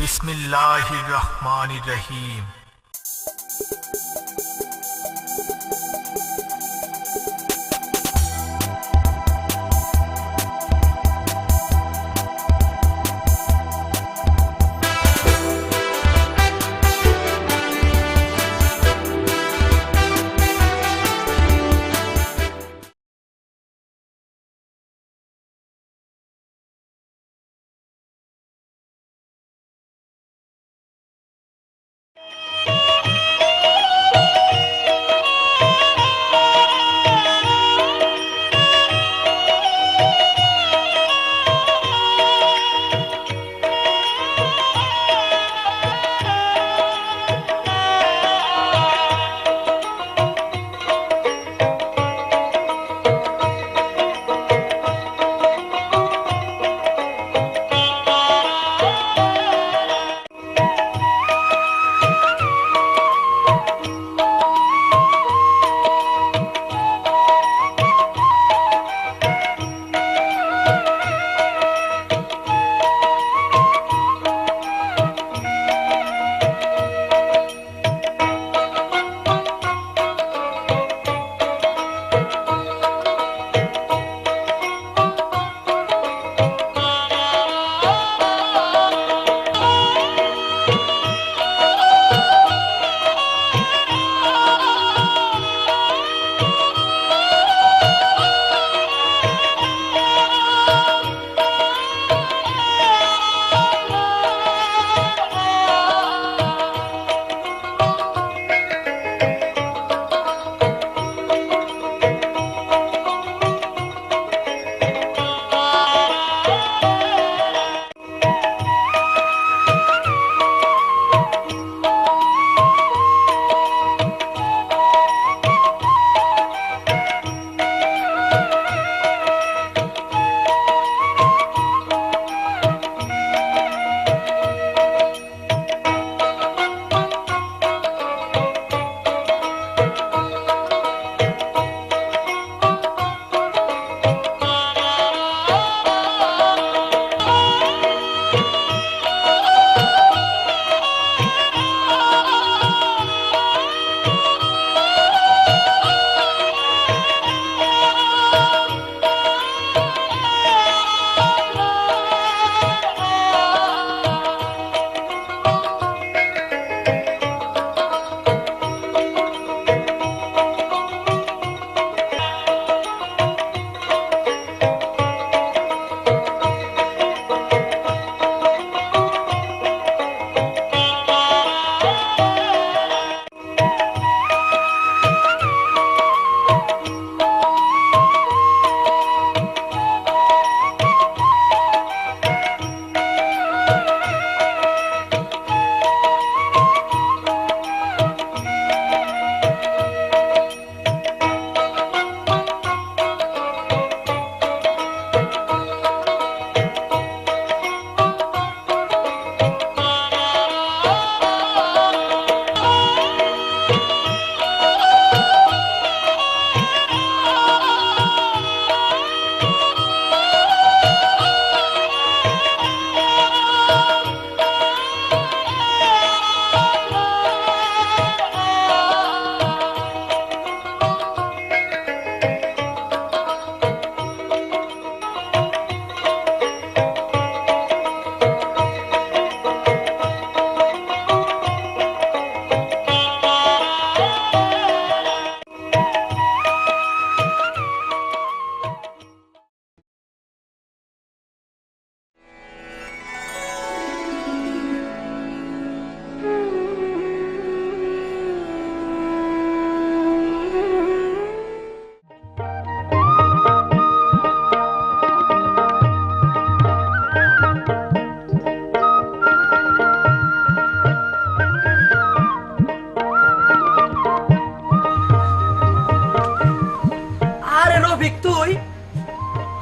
বিসমিল্লাহির রহমানির রহিম।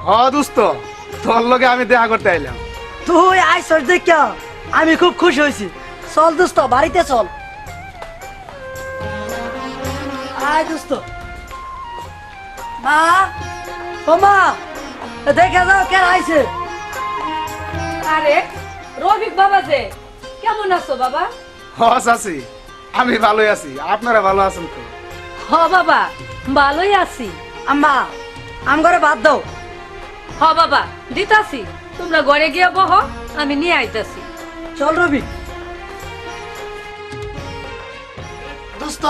হ্যাঁ দোস্ত, তোর লগে আমি দেখা করতে আইলাম। তুই আইসর দেখা আমি খুব খুশি হয়েছি। চল দোস্ত বাড়িতে চল। আয় দোস্ত। মা, ও মা, দেখে যাও কে আইছে। আরে রফিক বাবা যে কেমন আছো বাবা? হস আছি, আমি ভালোই আছি। আপনারা ভালো আছেন তো? হ বাবা, ভালোই আছি। আম্মা আম ঘরে ভাত দাও। হ বাবা, দিতাছি। তোমরা ঘরে গিয়ে বহ, আমি নিয়ে আইতাছি। চল রবি। দোস্ত,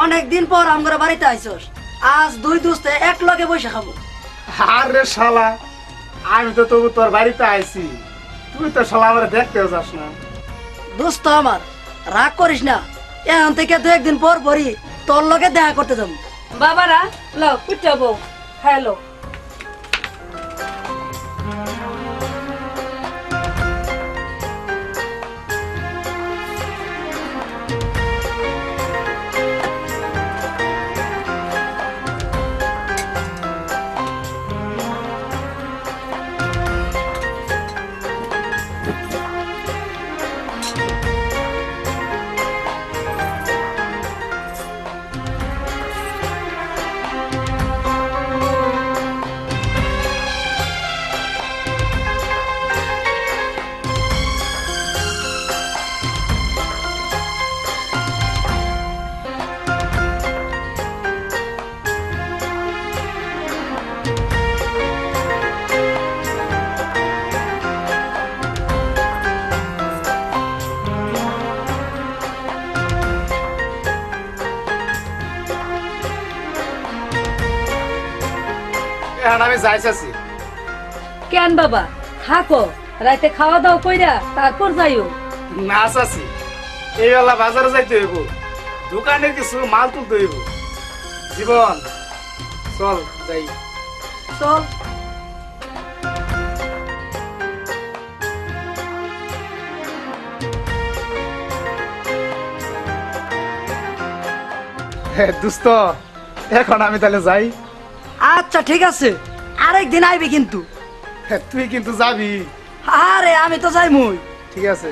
অনেকদিন পর আম ঘরে বাড়িতে আইছস। আজ দুই দোস্তে এক লগে বসে খাবো। আরে শালা, আমি তো তবু তোর বাড়িতে আইছি, তুই তো শালা আমার দেখতেও যাস না। দোস্ত আমার, রাগ করিস না। এখন থেকে দু একদিন পর পরই তোর লগে দেখা করতে যাবো। বাবারা লও কুচাবো। হ্যালো। এখন আমি যাইছি। কেন বাবা, থাকো। রাতে খাওয়া দাওয়া কইরা তারপর যাইও। না চাচি, এই বেলা বাজারে যাইতে হইব, দোকানের কিছু মাল তুলতে হইব। জীবন, চল যাই। চল। দোস্ত, এখন আমি তাহলে যাই। আচ্ছা ঠিক আছে, আরেকদিন আইবি কিন্তু। তুই কিন্তু যাবি। আরে আমি তো যাই মুই। ঠিক আছে।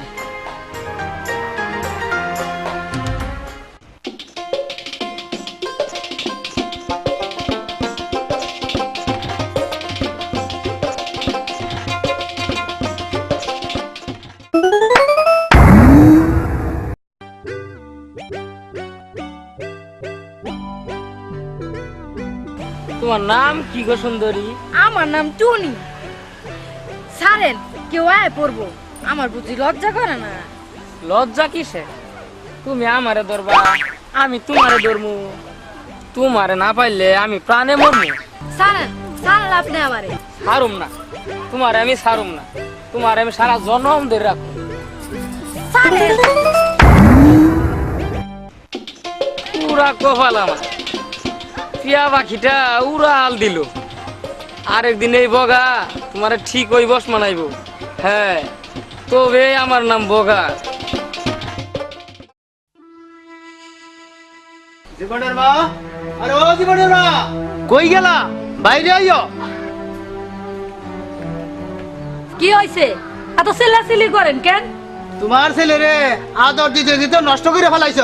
তোমার নাম কি গো সুন্দরী? আমার নাম টুনি। সারেন, কেউ আয় পড়বো। আমার বুঝি লজ্জা করে না? লজ্জা কিসে? তুমি আমারে ধরবা, আমি তোমারে ধরমু। তোমারে না পাইলে আমি প্রাণে মরমু। সারেন, সারেন আপনি আমারে। ছাড়ুম না তোমারে, আমি ছাড়ুম না তোমারে, আমি সারা জনম ধরে রাখবো। সারেন। পুরা কপাল আমার, টিয়া পাখিটা উড়াল দিল। আরেকদিন এই বগা তোমারে ঠিক ওই বস মানাইব। হ্যাঁ, তবে আমার নাম বগা। জীবনের মা, আরে ও জীবনের মা, কই গেলা? বাইরে আইও। কি হইছে? এত চিল্লাচিল্লি করেন কেন? তোমার ছেলে রে আদর দিতে দিতে নষ্ট করে ফেলাইছ।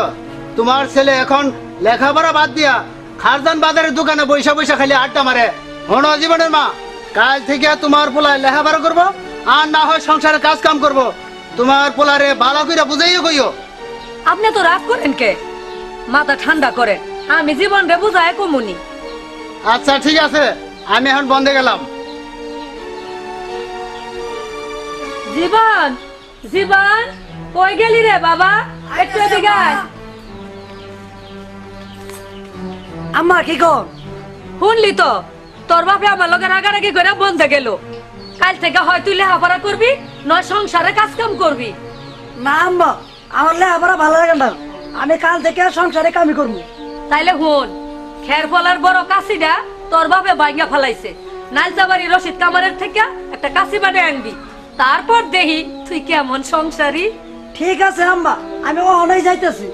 তোমার ছেলে এখন লেখাপড়া বাদ দিয়া খারদান বাজারের দোকানে বৈশা বৈশা খালি আড্ডা মারে। হনো জীবনের মা, কাল থেকে তোমার পোলায় লেখাপড়া করবো, আর না হয় সংসারে কাজ কাম করবো। তোমার পোলারে ভালো করে বুঝাইও কইও। আপনি তো রাগ করেন কে? মাথা ঠান্ডা করেন, আমি জীবন রে বুঝায় কমুনি। আচ্ছা ঠিক আছে, আমি এখন বন্ধে গেলাম। জীবন, জীবন, কই গেলি রে বাবা? একটু এদিকে আয়। আম্মা কি কর? শুনলি তো, তোর বাপে আমার লগে রাগারাগি করে বন্ধে গেল। কাল থেকে হয় তুই লেখাপড়া করবি, নয় সংসারে কাজ কাম করবি। না আম্মা, আমার লেখাপড়া ভালো লাগে না। আমি কাল থেকে সংসারে কামি করবো। তাইলে হুন, খের ফলার বড় কাশিটা তোর বাপে বাইঙ্গা ফেলাইছে। নাইলতাবাড়ি রশিদ কামারের থেকে একটা কাশি বানিয়ে আনবি, তারপর দেখি তুই কেমন সংসারী। ঠিক আছে আম্মা, আমি অনেক যাইতেছি।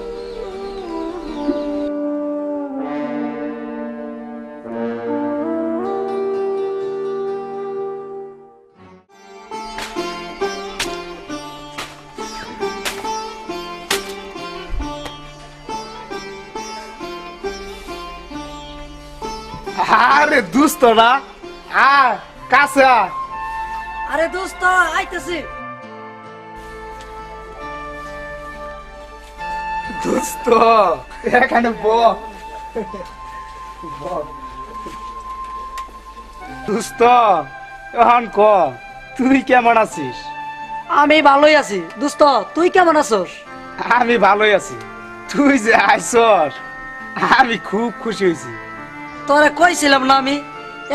আরে দুস্তরা, আয় কাছে আয়। আরে দোস্ত আইতেছি। দোস্ত এখানে দোস্ত এখন ক তুই কেমন আছিস? আমি ভালোই আছি দোস্ত, তুই কেমন আছোস? আমি ভালোই আছি। তুই যে আইসস আমি খুব খুশি হয়েছি। তোরে কইছিলাম না আমি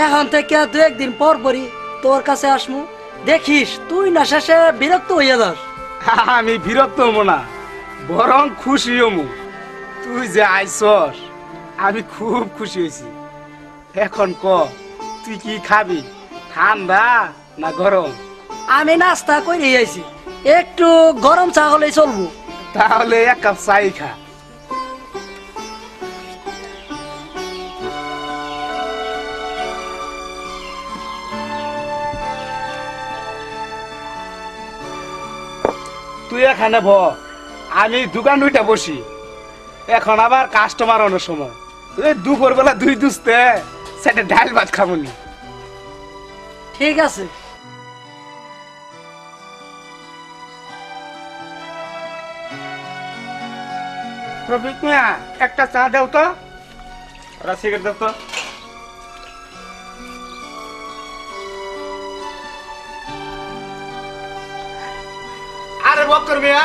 এখন থেকে দু একদিন পর পরই তোর কাছে আসমু, দেখিস তুই না শেষে বিরক্ত হইয়া যাস। আমি বিরক্ত হবো না, বরং খুশি হমু। তুই যে আইসস আমি খুব খুশি হয়েছি। এখন ক তুই কি খাবি, ঠান্ডা না গরম? আমি নাস্তা করে আইছি, একটু গরম চা হলেই চলবো। তাহলে এক কাপ চাই খা। তুই এখানে ব, আমি দোকান দুইটা বসি। এখন আবার কাস্টমার অনেক সময় এই দুপুর বেলা দুই দুসতে সেটা ডাল ভাত খাবনি। ঠিক আছে। রফিক মিয়া একটা চা দাও তো। ওরা সিগারেট দাও তো। আরে বক্কর মিয়া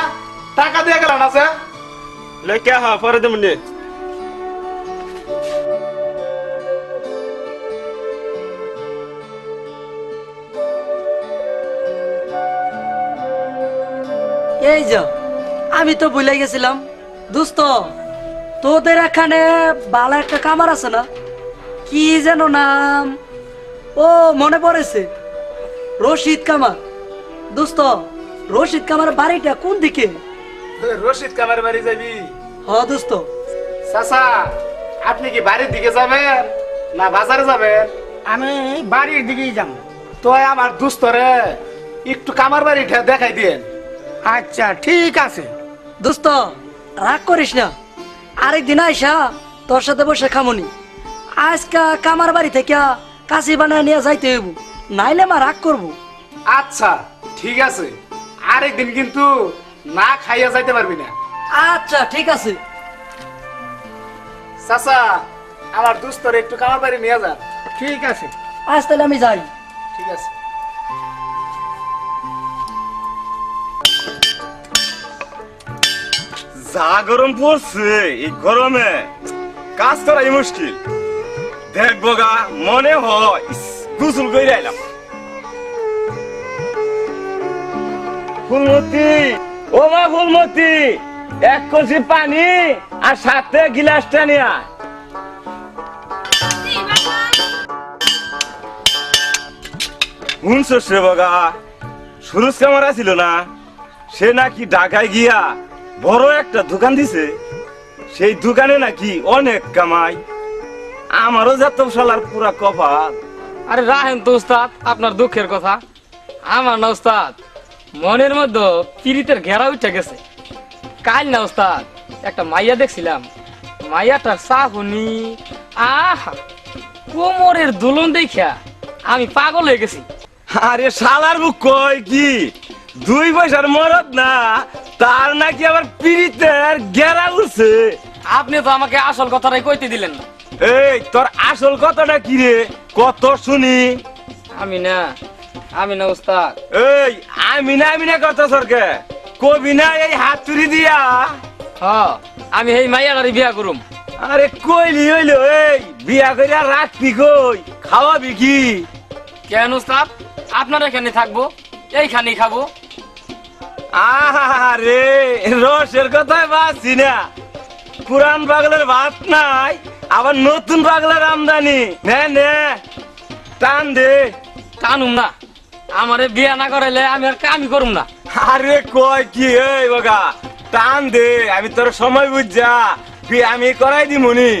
টাকা দিয়ে গেল না স্যার। লেখা হ্যাঁ পরে দেবনি। এই যা, আমি তো ভুলে গেছিলাম দোস্ত, তোদের এখানে ভালো একটা কামার আছে না, কি যেন নাম? ও মনে পড়েছে, রশিদ কামার। দোস্ত রশিদ কামার বাড়িটা কোন দিকে? রশিদ কামার বাড়ি যাবি? হ দোস্ত। চাচা আপনি কি বাড়ির দিকে যাবেন না বাজারে যাবেন? আমি বাড়ির দিকেই যাব। তো আমার দুস্তরে একটু কামার বাড়িটা দেখাই দিন। আচ্ছা ঠিক আছে। দোস্ত রাগ করিস না, আরেকদিন আইসা তোর সাথে বসে খামনি। আজকা কামার বাড়ি থেকে কাশি বানায় নিয়ে যাইতে হইব, নাইলে মা রাগ করবো। আচ্ছা ঠিক আছে, আরেকদিন কিন্তু না খাইয়া যাইতে পারবি না। আচ্ছা ঠিক আছে। চাচা আমার দুস্তরে একটু কামার বাড়ি নিয়ে যান। ঠিক আছে। আজ তাহলে আমি যাই। ঠিক আছে। যা গরম পড়ছে এই গরমে কাজ করাই মুশকিল। দেখবো গা মনে হয় গোসল করে আইলাম। ফুলমতি, ও মা ফুলমতি, এক কলসি পানি আর সাথে গিলাসটা নিয়ে আয়। শুনছস রে বগা, সুরজ কামারা ছিল না, সে নাকি ঢাকায় গিয়া বড় একটা দোকান দিছে। সেই দোকানে নাকি অনেক কামাই। আমারও যত শালার পুরা কপাল। আরে রাহেন তো উস্তাদ আপনার দুঃখের কথা। আমার না উস্তাদ মনের মধ্যে পিরিতের ঘেরা উঠে গেছে। কাল না উস্তাদ একটা মাইয়া দেখছিলাম, মাইয়াটার চাহনি আহা কোমরের দুলন দেখা আমি পাগল হয়ে গেছি। আরে শালার বুক কয় কি, 2 পয়সার মরদ না, তার নাকি আবার পিরিতের ঘেরা উঠছে। আপনি তো আমাকে আসল কথাটাই কইতে দিলেন না। এই তোর আসল কথাটা কি রে, কত শুনি। আমি না উস্তাদ। এই আমি না কত সরকে কবি না এই হাত তুলি দিয়া। হ আমি এই মাইয়াটারই বিয়া করুম। আরে কইলি হইলো, এই বিয়া কইরা রাখবি কই, খাওয়াবি কি? কেন উস্তাদ, আপনার এখানে থাকবো, এইখানেই খাবো। আরে রসের কথাই বাঁচছি না, পুরান পাগলের ভাত নাই, আবার নতুন পাগলের আমদানি। নে নে টান দে। টানুম না, আমারে বিয়া না করাইলে আমি আর কামই করুম না। আরে কয় কি, এই বাগা টান দে, আমি তোর সময় বুঝা বিয়ে আমি করাই দিমুনি।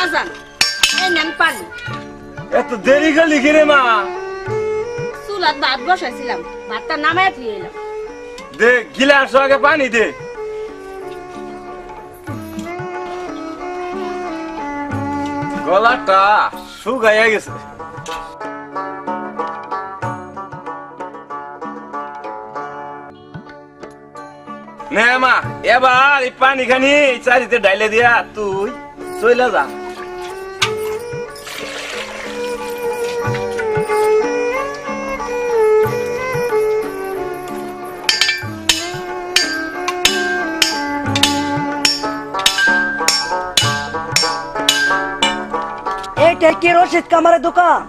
আজান এই নেন পানি। এত দেরি করলি কি রে মা? চুলাত ভাত বসাইছিলাম, ভাতটা নামায় ধুয়ে এলাম। দে গিলাস আগে পানি দে। গলাটা শুকাইয়া গেছে। নে মা, এবার এই পানি খানি চারিতে ডাইলে দিয়া তুই চইলা যা। এইটা কি রশিদ কামারের দোকান?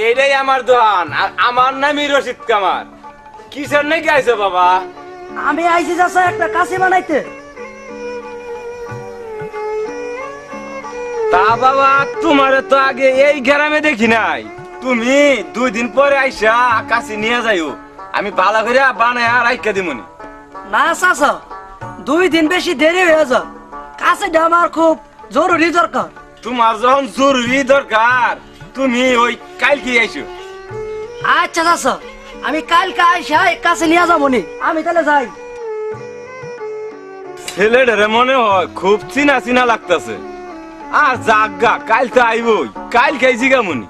এইটাই আমার দোকান, আর আমার নামই রশিদ কামার। কিসের নাকি আইছো বাবা? আমি আইছি চাচা একটা কাশি বানাইতে। তা বাবা, তোমার তো আগে এই গ্রামে দেখি নাই। তুমি 2 দিন পরে আইসা কাছে নিয়ে যাইও, আমি ভালো করে বানায় রাইখা দিমুনি। না চাচা, 2 দিন বেশি দেরি হয়ে যা, কাশিটা আমার খুব জরুরি দরকার। তোমার যখন জরুরি দরকার তুমি ওই কালকে আইসো। আচ্ছা চাচা, আমি কালকে আইসা কাছে নিয়ে যাবো নি, আমি তাহলে যাই। ছেলেটারে মনে হয় খুব চিনা চিনা লাগতাছে। আর জাগা কাল তো আইবই, কাল খাইছি কেমনি।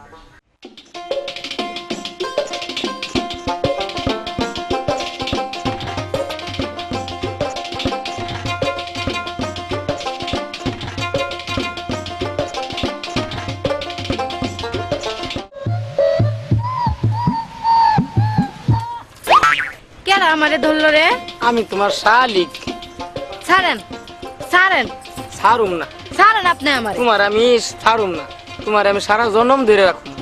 কেন আমারে ধরলো রে? আমি তোমার শালিক। ছাড়েন, ছাড়েন, ছাড়ুম না ছাড়েন আপনি আমারে। তোমার, আমি ছাড়ুম না তোমার, আমি সারা জন্ম ধরে রাখুম।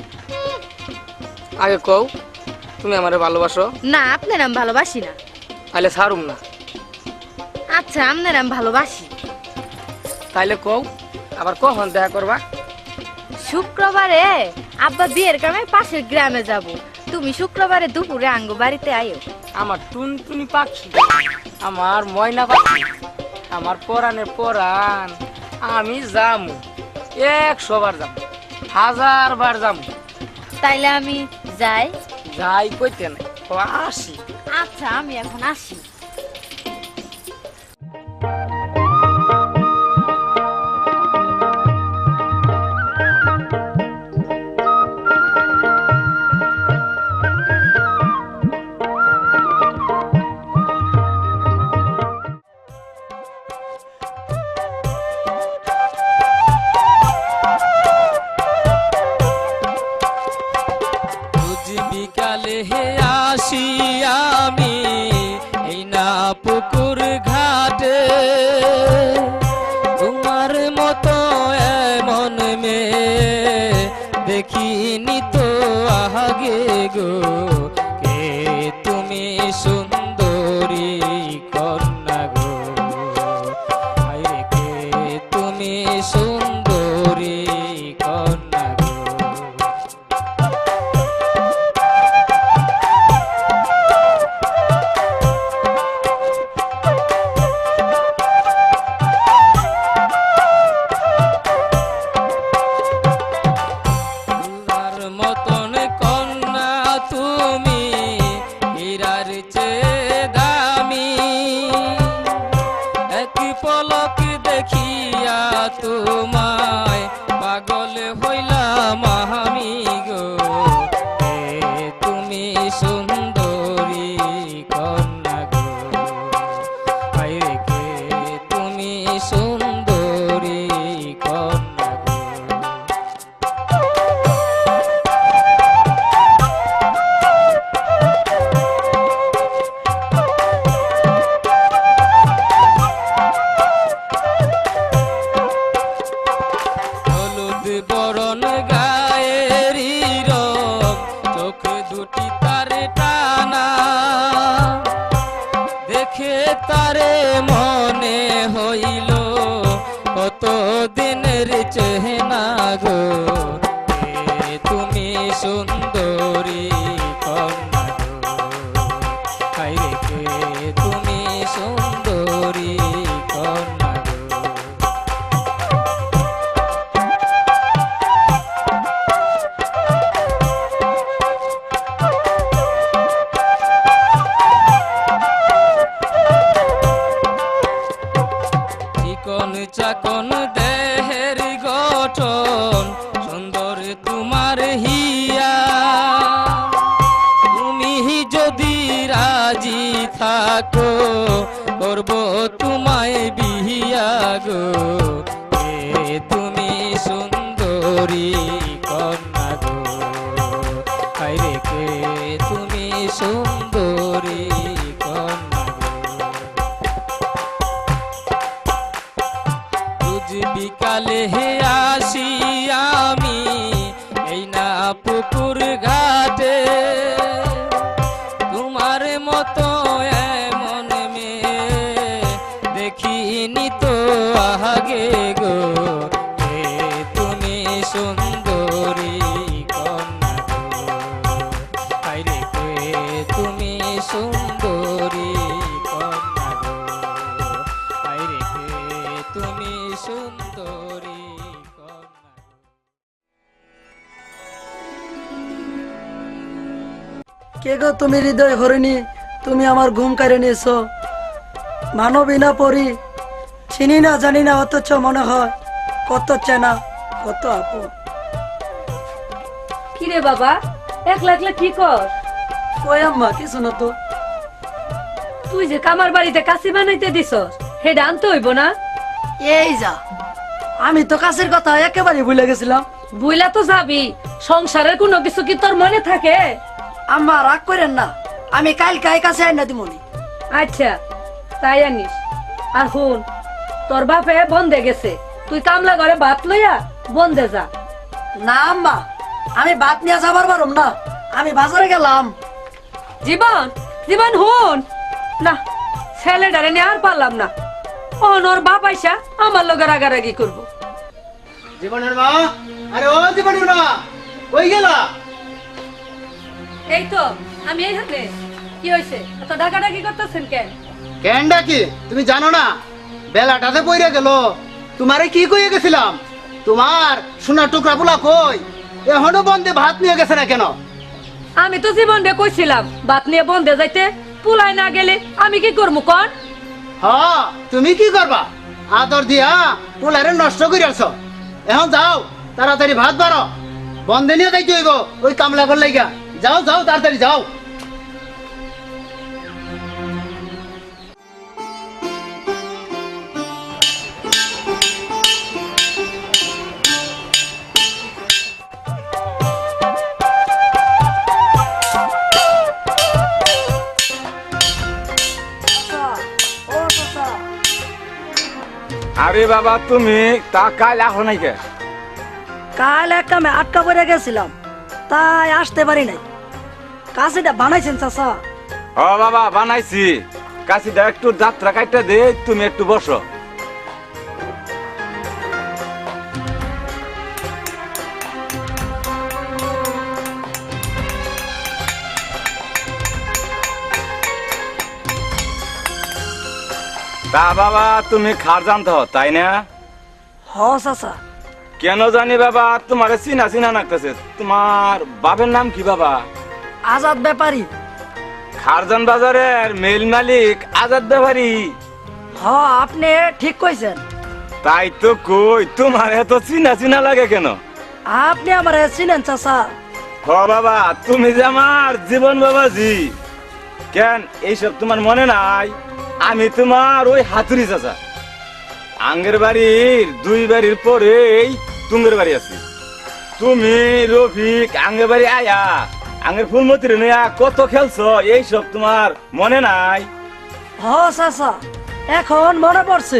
আগে কও, তুমি আমারে ভালোবাসো? না, আপনার আমি ভালোবাসি না। তাহলে ছাড়ুম না। আচ্ছা, আপনার আমি ভালোবাসি। তাইলে কও, আবার কখন দেখা করবা? শুক্রবারে আব্বা বিয়ের কামে পাশের গ্রামে যাব, তুমি শুক্রবারে দুপুরে আঙ্গ বাড়িতে আইও। আমার টুনটুনি পাখি, আমার ময়না পাখি, আমার পরাণের পরাণ, আমি যামু 100 বার যাম, 1000 বার যাম। তাইলে আমি যাই? যাই কইতে নাই, আসি। আচ্ছা, আমি এখন আসি। বিকালে হে আসি আমি এই না পুকুর ঘাটে, তোমার মতো এমন মেয়ে দেখিনি তো আগে গো। কে তুমি সুন্দরী কন্যা গো, আরে কে তুমি সুন্দরী কন্যা গো। মতন কন্যা তুমি হীরার চেয়ে দামি, এক পলক দেখিয়া তোমায় পাগল হইলাম আমি গো। তুমি সুন্দরী কন্যা গো, আরে কে তুমি সুন্দরী কন্যা গো। বরণ গায়েরি রং, চোখ দুটি তারে টানা, দেখে তারে মনে হইল কত দিনের চেনা গো। তুমি সুন্দরী কন্যা গো, আরে কে তুমি সুন্দরী কন্যা গো। চিকন চাকন দেহের গঠন, রাখো করব তোমায় বিয়া গো এ তুমি সুন্দরী কন্যা গো হায়রে কে তুমি সুন্দরী কন্যা গো রোজ বিকালে হে আসি আমি এই না পুকুর ঘাটে তোমার মতো এমন মেয়ে দেখিনি তো আগে গো এ তুমি সুন্দরী কন্যা গো হায়রে কে তুমি সুন্দরী কন্যা গো হায়রে কে তুমি সুন্দরী কন্যা কে গো তুমি হৃদয় হরিণী, তুমি আমার ঘুম কেড়ে নিয়েছো। মানবী না পরি, চিনি না জানি না, অথচ মনে হয় কত চেনা কত আপন। কিরে বাবা, একলা একলা কি কর? কই আম্মা কিছু না তো। তুই যে কামার বাড়িতে কাশি বানাইতে দিছস, হেডা আনতে হইব না? এই যা, আমি তো কাছের কথা একেবারে ভুলে গেছিলাম। বুইলা তো যাবি, সংসারের কোনো কিছু কি তোর মনে থাকে? আম্মা রাগ করেন না, আমি কাল কাছে আইনা দিমনি। আচ্ছা তাই আনিস। আর হুন, তোর বাপে বন্ধে গেছে, তুই কামলা ঘরে ভাত লইয়া বন্ধে যা। না আম্মা, আমি ভাত নিয়ে যাবার পারুম না, আমি বাজারে গেলাম। জীবন, জীবন হুন না, ছেলেটারে নিয়ে আর পারলাম না। ওর বাপ আইসা আমার লগে রাগারাগি করবো। জীবনের মা, আরে ও জীবনের মা, কই গেলা? এই তো আমি এই হাতে। কি হয়েছে, এত ডাকাডাকি করতেছেন কেন? কেন ডাকি তুমি জানো না? বেলাটাতে পইরা গেল, তোমারে কি কইয়ে গেছিলাম? তোমার সোনার টুকরা পোলা কই? এখনো বন্ধে ভাত নিয়ে গেছে না কেন? আমি তো জীবন রে কইছিলাম ভাত নিয়ে বন্ধে যাইতে, পুলাই না গেলে আমি কি করবো কন? হ্যাঁ, তুমি কি করবা? আদর দিয়া পোলারে নষ্ট করে আছো। এখন যাও, তাড়াতাড়ি ভাত বাড়ো, বন্ধে নিয়ে যাইতে হইব ওই কামলা ঘর লাইগা। যাও যাও, তাড়াতাড়ি যাও। আরে বাবা, তুমি তা কাল আসো নাই কে? কাল এক কামে আটকা পড়ে গেছিলাম, তাই আসতে পারি নাই। কাশিটা বানাইছেন চাচা? ও বাবা, বানাইছি। কাশিটা একটু যাত্রা কাটটা দে, তুমি একটু বসো। তা বাবা, তুমি খার জানতে হো তাই না? হ চাচা। কেন জানি বাবা, তোমার চিনা চিনা লাগতেছে। তোমার বাবার নাম কি বাবা? আজাদ ব্যাপারী। খারজান বাজারের মেল মালিক আজাদ ব্যাপারী? হ, আপনি ঠিক কইছেন। তাই তো কই, তোমার এত চিনা চিনা লাগে কেন? আপনি আমার চিনেন চাচা? হ বাবা, তুমি যে আমার জীবন বাবাজি। কেন এইসব তোমার মনে নাই? আমি তোমার ওই হাতুড়ি চাচা। আঙ্গের বাড়ির দুই বাড়ির পরেই তুঙ্গের বাড়ি আছে। তুমি রফিক আঙ্গের বাড়ি আয়া আঙ্গের ফুলমতির নিয়া কত খেলছো, এইসব তোমার মনে নাই? হ চাচা, এখন মনে পড়ছে।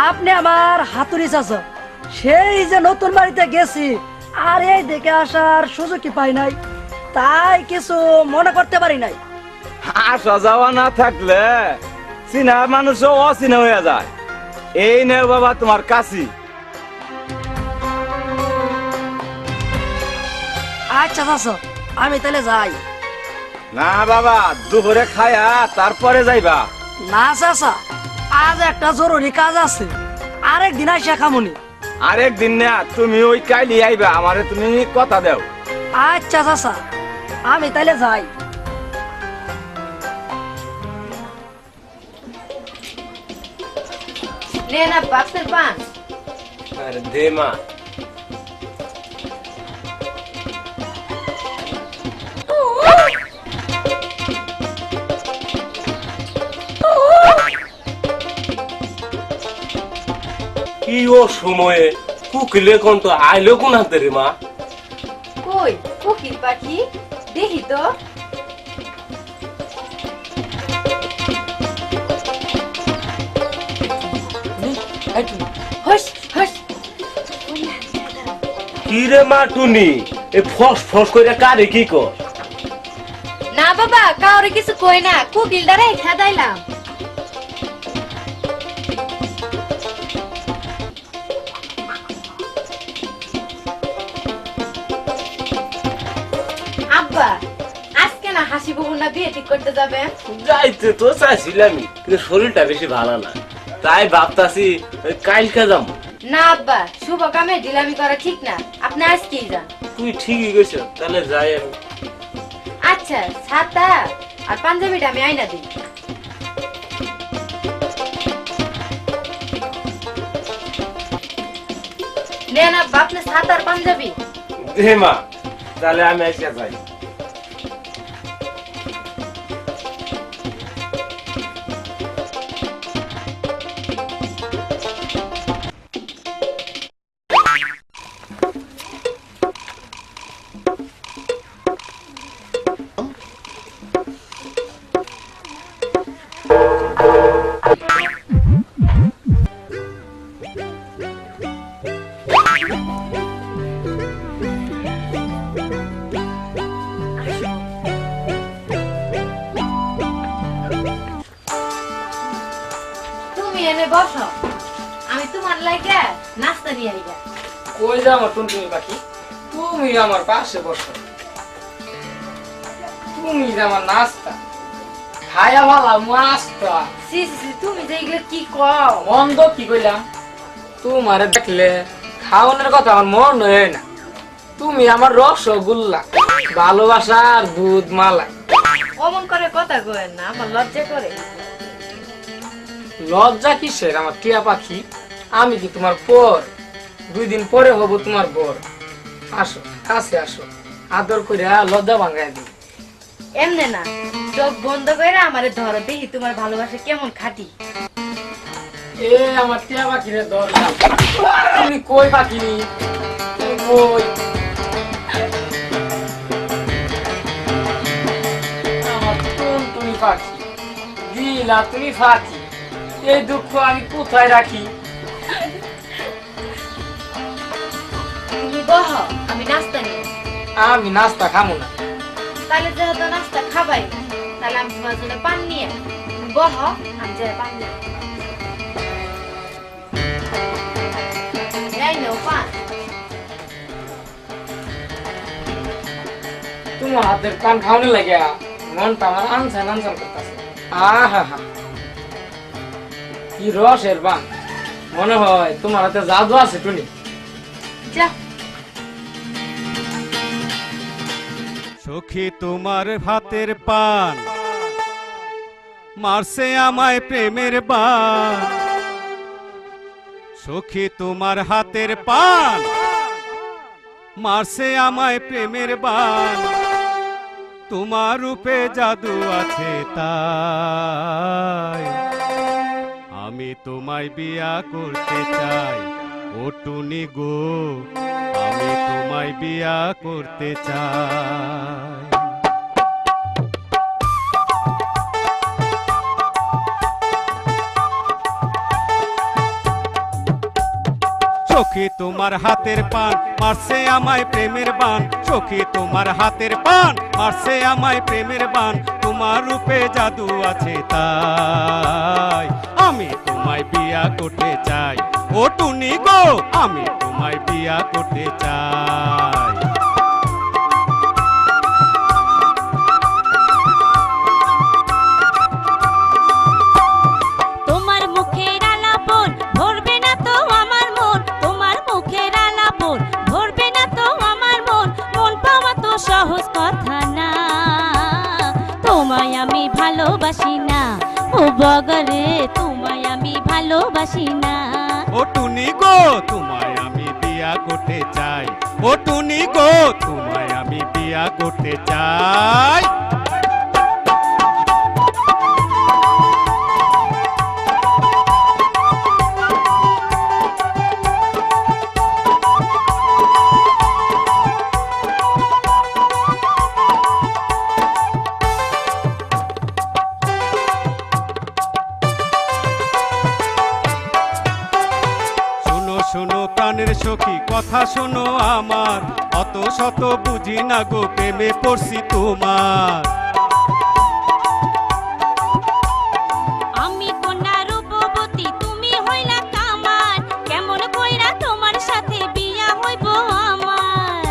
আপনি আমার হাতুড়ি চাচা। সেই যে নতুন বাড়িতে গেছি, আর এই দেখে আসার সুযোগই পাই নাই, তাই কিছু মনে করতে পারি নাই। আসা যাওয়া না থাকলে চিনা মানুষও অচিনা হয়ে যায়। এই নে বাবা তোমার কাশি। আচ্ছা চাচা, আমি তাহলে যাই। না বাবা, দুপুরে খায়া তারপরে যাইবা। না চাচা, আজ একটা জরুরি কাজ আছে, আরেক দিন আসা খামুনি। আরেক দিন না, তুমি ওই কাইলি আইবা, আমারে তুমি কথা দাও। আচ্ছা চাচা, আমি তাহলে যাই। নে না বাপের পান। আরে দে মা। কি ও সময়ে কুকিলে কোন তো আইলো কোন হাতে রে মা? কই কোকিল পাখি দেখি তো। হস হস কি রে মা টুনি এ ফস ফস কইরা কারে কি কর? না বাবা কাউরে কিছু কই না, কোকিল দ্বারা খেদাইলাম। আব্বা আজকে না হাসি বহু না বিয়ে ঠিক করতে যাবেন? যাইতে তো চাইছিলামই কিন্তু শরীরটা বেশি ভালো না, তাই ভাবতাছি কালকে যাম। না আব্বা শুভ কামে ঢিলামি করা ঠিক না, আপনি আজকেই যান। তুই ঠিকই কইছ, তাহলে যাই আমি। আচ্ছা ছাতা আর পাঞ্জাবিটা আমি আইনা দিই। নেন আব্বা আপনার ছাতা আর পাঞ্জাবি। দে মা, তাহলে আমি আইসা যাই। তুমি এনে বসো, আমি তোমার লাগে নাস্তা নিয়ে আইগা। কই যাও আমার টুনটুনি পাখি, তুমি আমার পাশে বসো। তুমি যে আমার নাস্তা খায়া ভালা মাস্তা সি সি সি, তুমি যে এগুলো কি কও? মন্দ কি কইলাম? তোমারে দেখলে খাওয়ানোর কথা আমার মন হয় না। তুমি আমার রসগোল্লা, ভালোবাসার দুধ মালাই। অমন করে কথা কইেন না, আমার লজ্জা করে। লজ্জা কিসের আমার টিয়া পাখি? আমি কি তোমার পর? 2 দিন পরে হব তোমার বর। আসো কাছে আসো, আদর করে লজ্জা ভাঙাই দিই। এমনে না, চোখ বন্ধ করে আমারে ধরো, দেখি তোমার ভালোবাসা কেমন খাঁটি। এ আমার টিয়া পাখি রে ধর। তুমি কই পাখি? তুমি কই? আমার টুনটুনি পাখি, দিলা তুমি ফাঁকি, এই দুঃখ আমি কোথায় রাখি? তুমি বহ, আমি নাস্তা নিয়ে। আমি নাস্তা খামো না। তাহলে যেহেতু নাস্তা খাবাই না, তাহলে আমি তোমার জন্য পান নিয়ে আসি। তুমি বহ, আমি যাই পান নিয়ে আসি। এই নাও পান। তোমার হাতের পান খাওয়ানো লাগে মনটা আমার আনসান আনসান করতেছে। আহা কি রসের পান, মনে হয় তোমার হাতে জাদু আছে টুনি। যা সখী তোমার হাতের পান মারছে আমায় প্রেমের বান। সখী তোমার হাতের পান মারছে আমায় প্রেমের বান। তোমার রূপে জাদু আছে তাই আমি তোমায় বিয়া করতে চাই। ও টুনি গো, আমি তোমায় বিয়া করতে চাই। সখী তোমার হাতের পান মারছে আমায় প্রেমের বান। সখী তোমার হাতের পান মারছে আমায় প্রেমের বান। তোমার রূপে জাদু আছে তাই আমি তোমায় বিয়া করতে চাই। ও টুনি গো, আমি তোমায় বিয়া করতে চাই। তোমার মুখের আলাপন ভরবে না তো আমার মন। তোমার মুখের আলাপন ভরবে না তো আমার মন। মন পাওয়া তো সহজ কথা না, তোমায় আমি ভালোবাসি না। ও বগরে, তোমায় আমি ভালোবাসি না। ও টুনি গো, তোমায় আমি বিয়া করতে চাই। ও টুনি গো, তোমায় আমি বিয়া করতে চাই। প্রাণের সখী কথা শোনো আমার, অত শত বুঝি না গো প্রেমে পড়ছি তোমার। আমি কন্যা রূপবতী তুমি হইলা কামার, কেমন কইরা তোমার সাথে বিয়া হইব আমার।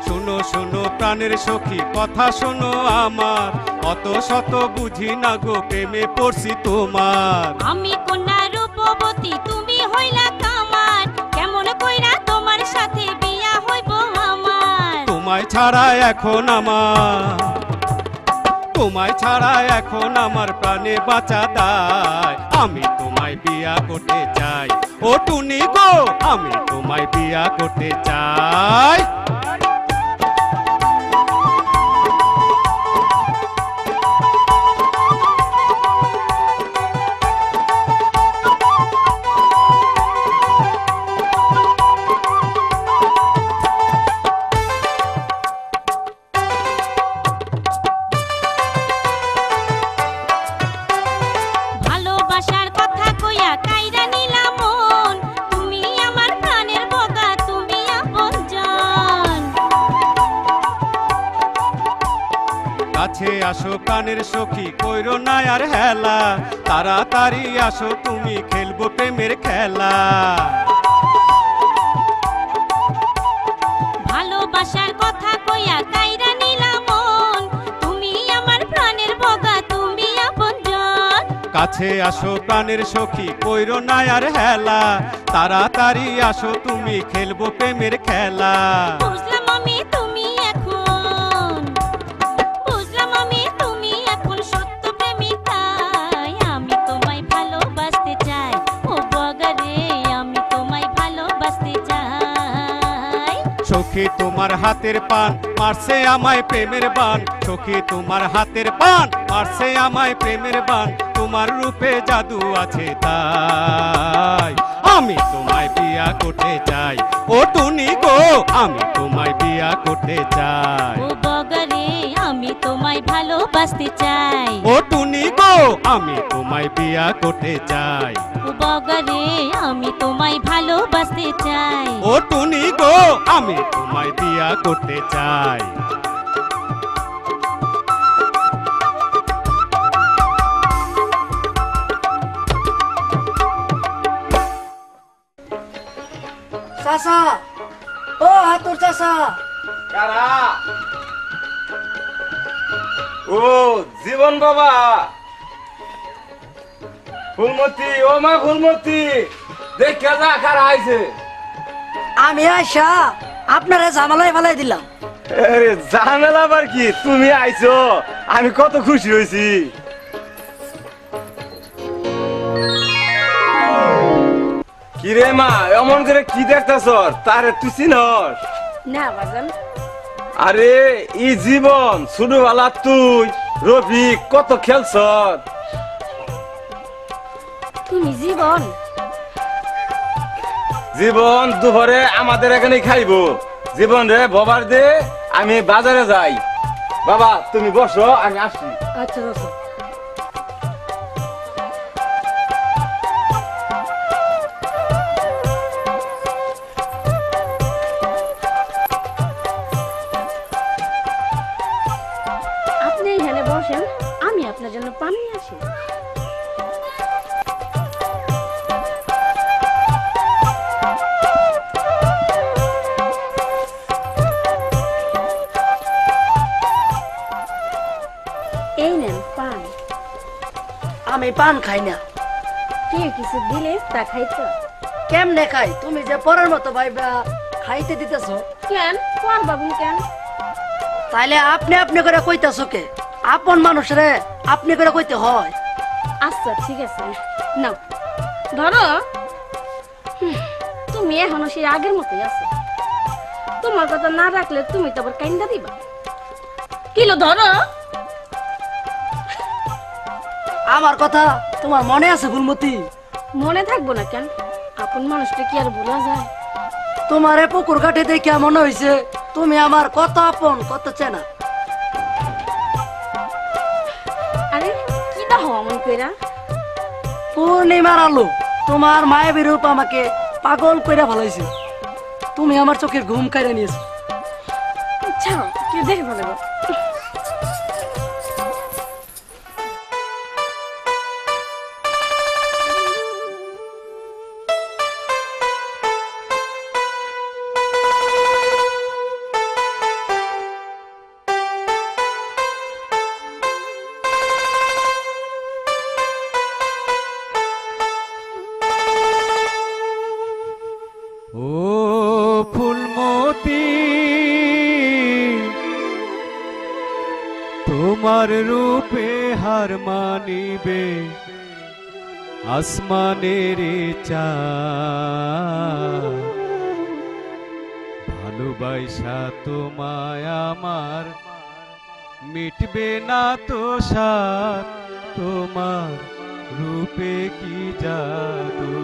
শোনো শোনো প্রাণের সখী কথা শোনো আমার, অত শত বুঝি না গো প্রেমে পড়ছি তোমার। আমি কন্যা রূপবতী তুমি হইলা কামার, কেমন কইরা তোমার সাথে বিয়া হইব আমার। তোমায় ছাড়া এখন আমার, তোমায় ছাড়া এখন আমার প্রাণে বাঁচা দায়। আমি তোমায় বিয়া করতে চাই ও টুনি গো, আমি তোমায় বিয়া করতে চাই। ভালোবাসার কথা কইয়া কাইরা নিলাম মন, তুমি আমার প্রাণের বোকা তুমি আপনজন। কাছে আসো প্রাণের সখী কইরো না আর হেলা, তাড়াতাড়ি আসো তুমি খেলবো প্রেমের খেলা। ভালোবাসার কথা কইয়া কাইরা নিলাম মন, তুমি আমার প্রাণের বোকা তুমি আপনজন। কাছে আসো প্রাণের সখী কইরো না আর হেলা, তাড়াতাড়ি আসো তুমি খেলবো প্রেমের খেলা। বুঝলাম আমি তুমি এখন, বুঝলাম আমি তুমি এখন সত্য প্রেমিকাই। আমি তোমায় ভালোবাসতে চাই ও বগারে, আমি তোমায় ভালোবাসতে চাই। সখী তোমার হাতের পান মারছে আমায় প্রেমের বান, সখী তোমার হাতের পান মারছে আমায় প্রেমের বান। তোমার রূপে জাদু আছে তাই আমি তোমায় বিয়া করতে চাই ও টুনি গো, আমি তোমায় বিয়া করতে চাই। ও বগারে আমি তোমায় ভালোবাসতে চাই, ও টুনি গো আমি তোমায় বিয়া করতে চাই। ও বগারে আমি তোমায় ভালোবাসতে চাই। ও টুনি গো আমি তোমায় বিয়া করতে চাই। চাচা, ও হাতুর চাচা। কারা? ও জীবন বাবা, ফুলমতি, ও মা ফুলমতি, দেখা যা কারা আইছে। আমি আইসা আপনারা জামালাই ফেলাই দিলাম। আরে ঝামেলা আবার কি, তুমি আইছো, আমি কত খুশি হয়েছি। কিরে মা এমন করে কি দেখতেছ, তারে তুই চিনস? না বাজান, আরে ই জীবন ছোটবেলা তুই রফিক কত খেলছ। তুমি জীবন? জীবন দুপুরে আমাদের এখানে খাইবো। জীবন রে বাবার দে, আমি বাজারে যাই। বাবা তুমি বসো, আমি আসি। আচ্ছা চাচা। আপনি এখানে বসেন, আমি আপনার জন্য পানি নিয়ে আসি। এই নেন পান। আমি পান খাই না। কেউ কিছু দিলে তা খাইতো? কেমনে খাই? তুমি যে পরের মতো ভাইবা খাইতে দিতেছো। কেন কোন বাবু কেন? তাইলে আপনি আপনি করে কইতাছো কে? আপন মানুষ রে আপনি করে কইতে হয়। আচ্ছা ঠিক আছে, নাও ধরো। তুমি এখনো সেই আগের মতোই আছো। তোমার কথা না রাখলে তুমি তো আবার কাইন্দা দিবা। কিলো ধরো। আমার কথা তোমার মনে আছে ফুলমতি? মনে থাকবো না কেন? আপন মানুষটা কি আর ভোলা যায়? তোমার এ পুকুর ঘাটে দেখে মনে হয়েছে তুমি আমার কত আপন কত চেনা। আরে কি দাও অমন কইরা? পূর্ণিমার আলো তোমার মায়াবী রূপ আমাকে পাগল কইরা ভালাইছে। তুমি আমার চোখের ঘুম কাইরা নিয়েছো। ছাড়ো, কি দেখে ভালো। ও ফুলমতি, তোমার রূপে হার মানিবে আসমানের চাঁদ। ভালোবাসা তোমায় আমার মিটবে না তো সাথ, তোমার রূপে কি জাদু।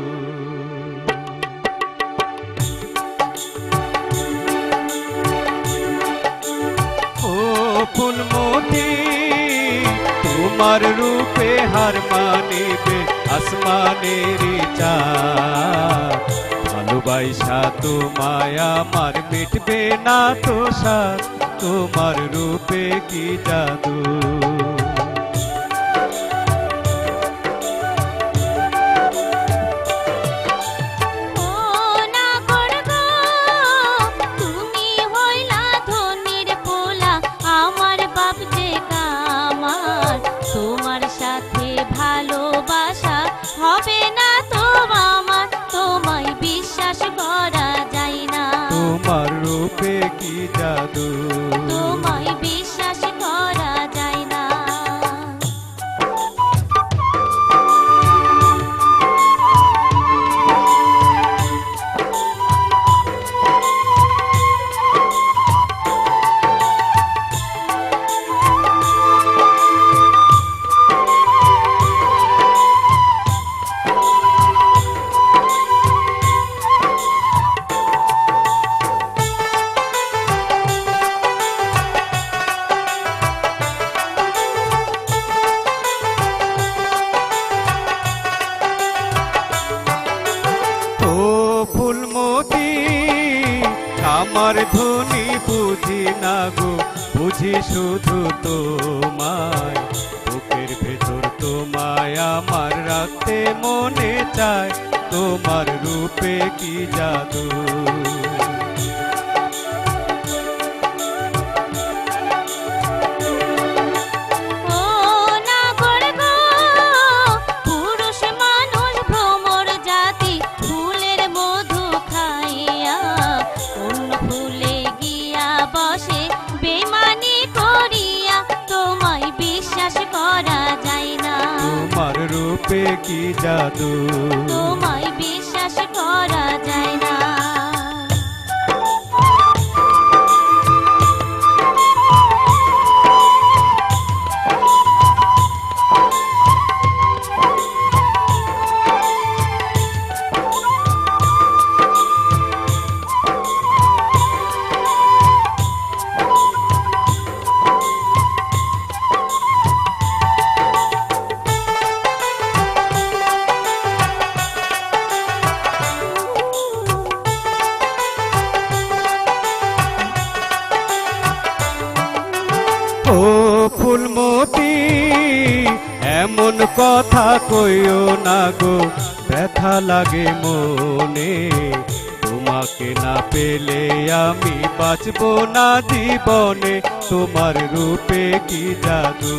ও ফুলমতি, তোমার রূপে হার মানিবে আসমানের চাঁদ। ভালোবাসা তোমায় আমার মিটবে না তো সাথ, তোমার রূপে কি জাদু। তোমার সাথে ভালোবাসা হবে না তো আমার, তোমায় বিশ্বাস করা যায় না। তোমার রূপে কি জাদু, তোমায় বিশ্বাস করা যায় না। আমার ধ্বনি বুঝি না গো, বুঝি শুধু তোমায়। বুকের ভেতর তোমায় আমার রাখতে মনে চায়, তোমার রূপে কি জাদু। তোমার রূপে কি জাদু, তোমায় বিশ্বাস করা যায় না। ও ফুলমতি, এমন কথা কইও না গো, ব্যথা লাগে মনে। তোমাকে না পেলে আমি বাঁচবো না জীবনে, তোমার রূপে কি জাদু।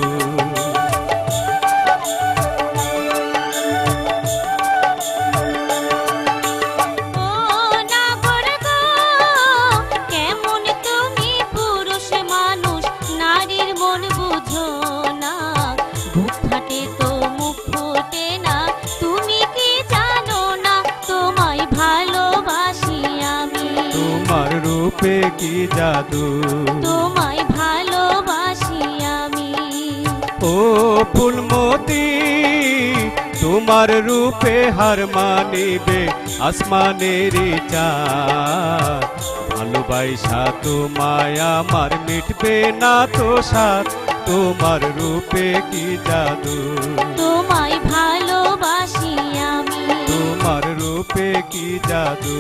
তোমার রূপে কি জাদু, তোমায় ভালোবাসি আমি। ও ফুলমতি, তোমার রূপে হার মানিবে আসমানের চাঁদ। ভালোবাসা তোমায় আমার মিটবে না তো সাথ, তোমার রূপে কি জাদু। তোমায় ভালোবাসি আমি। রূপে কি জাদু,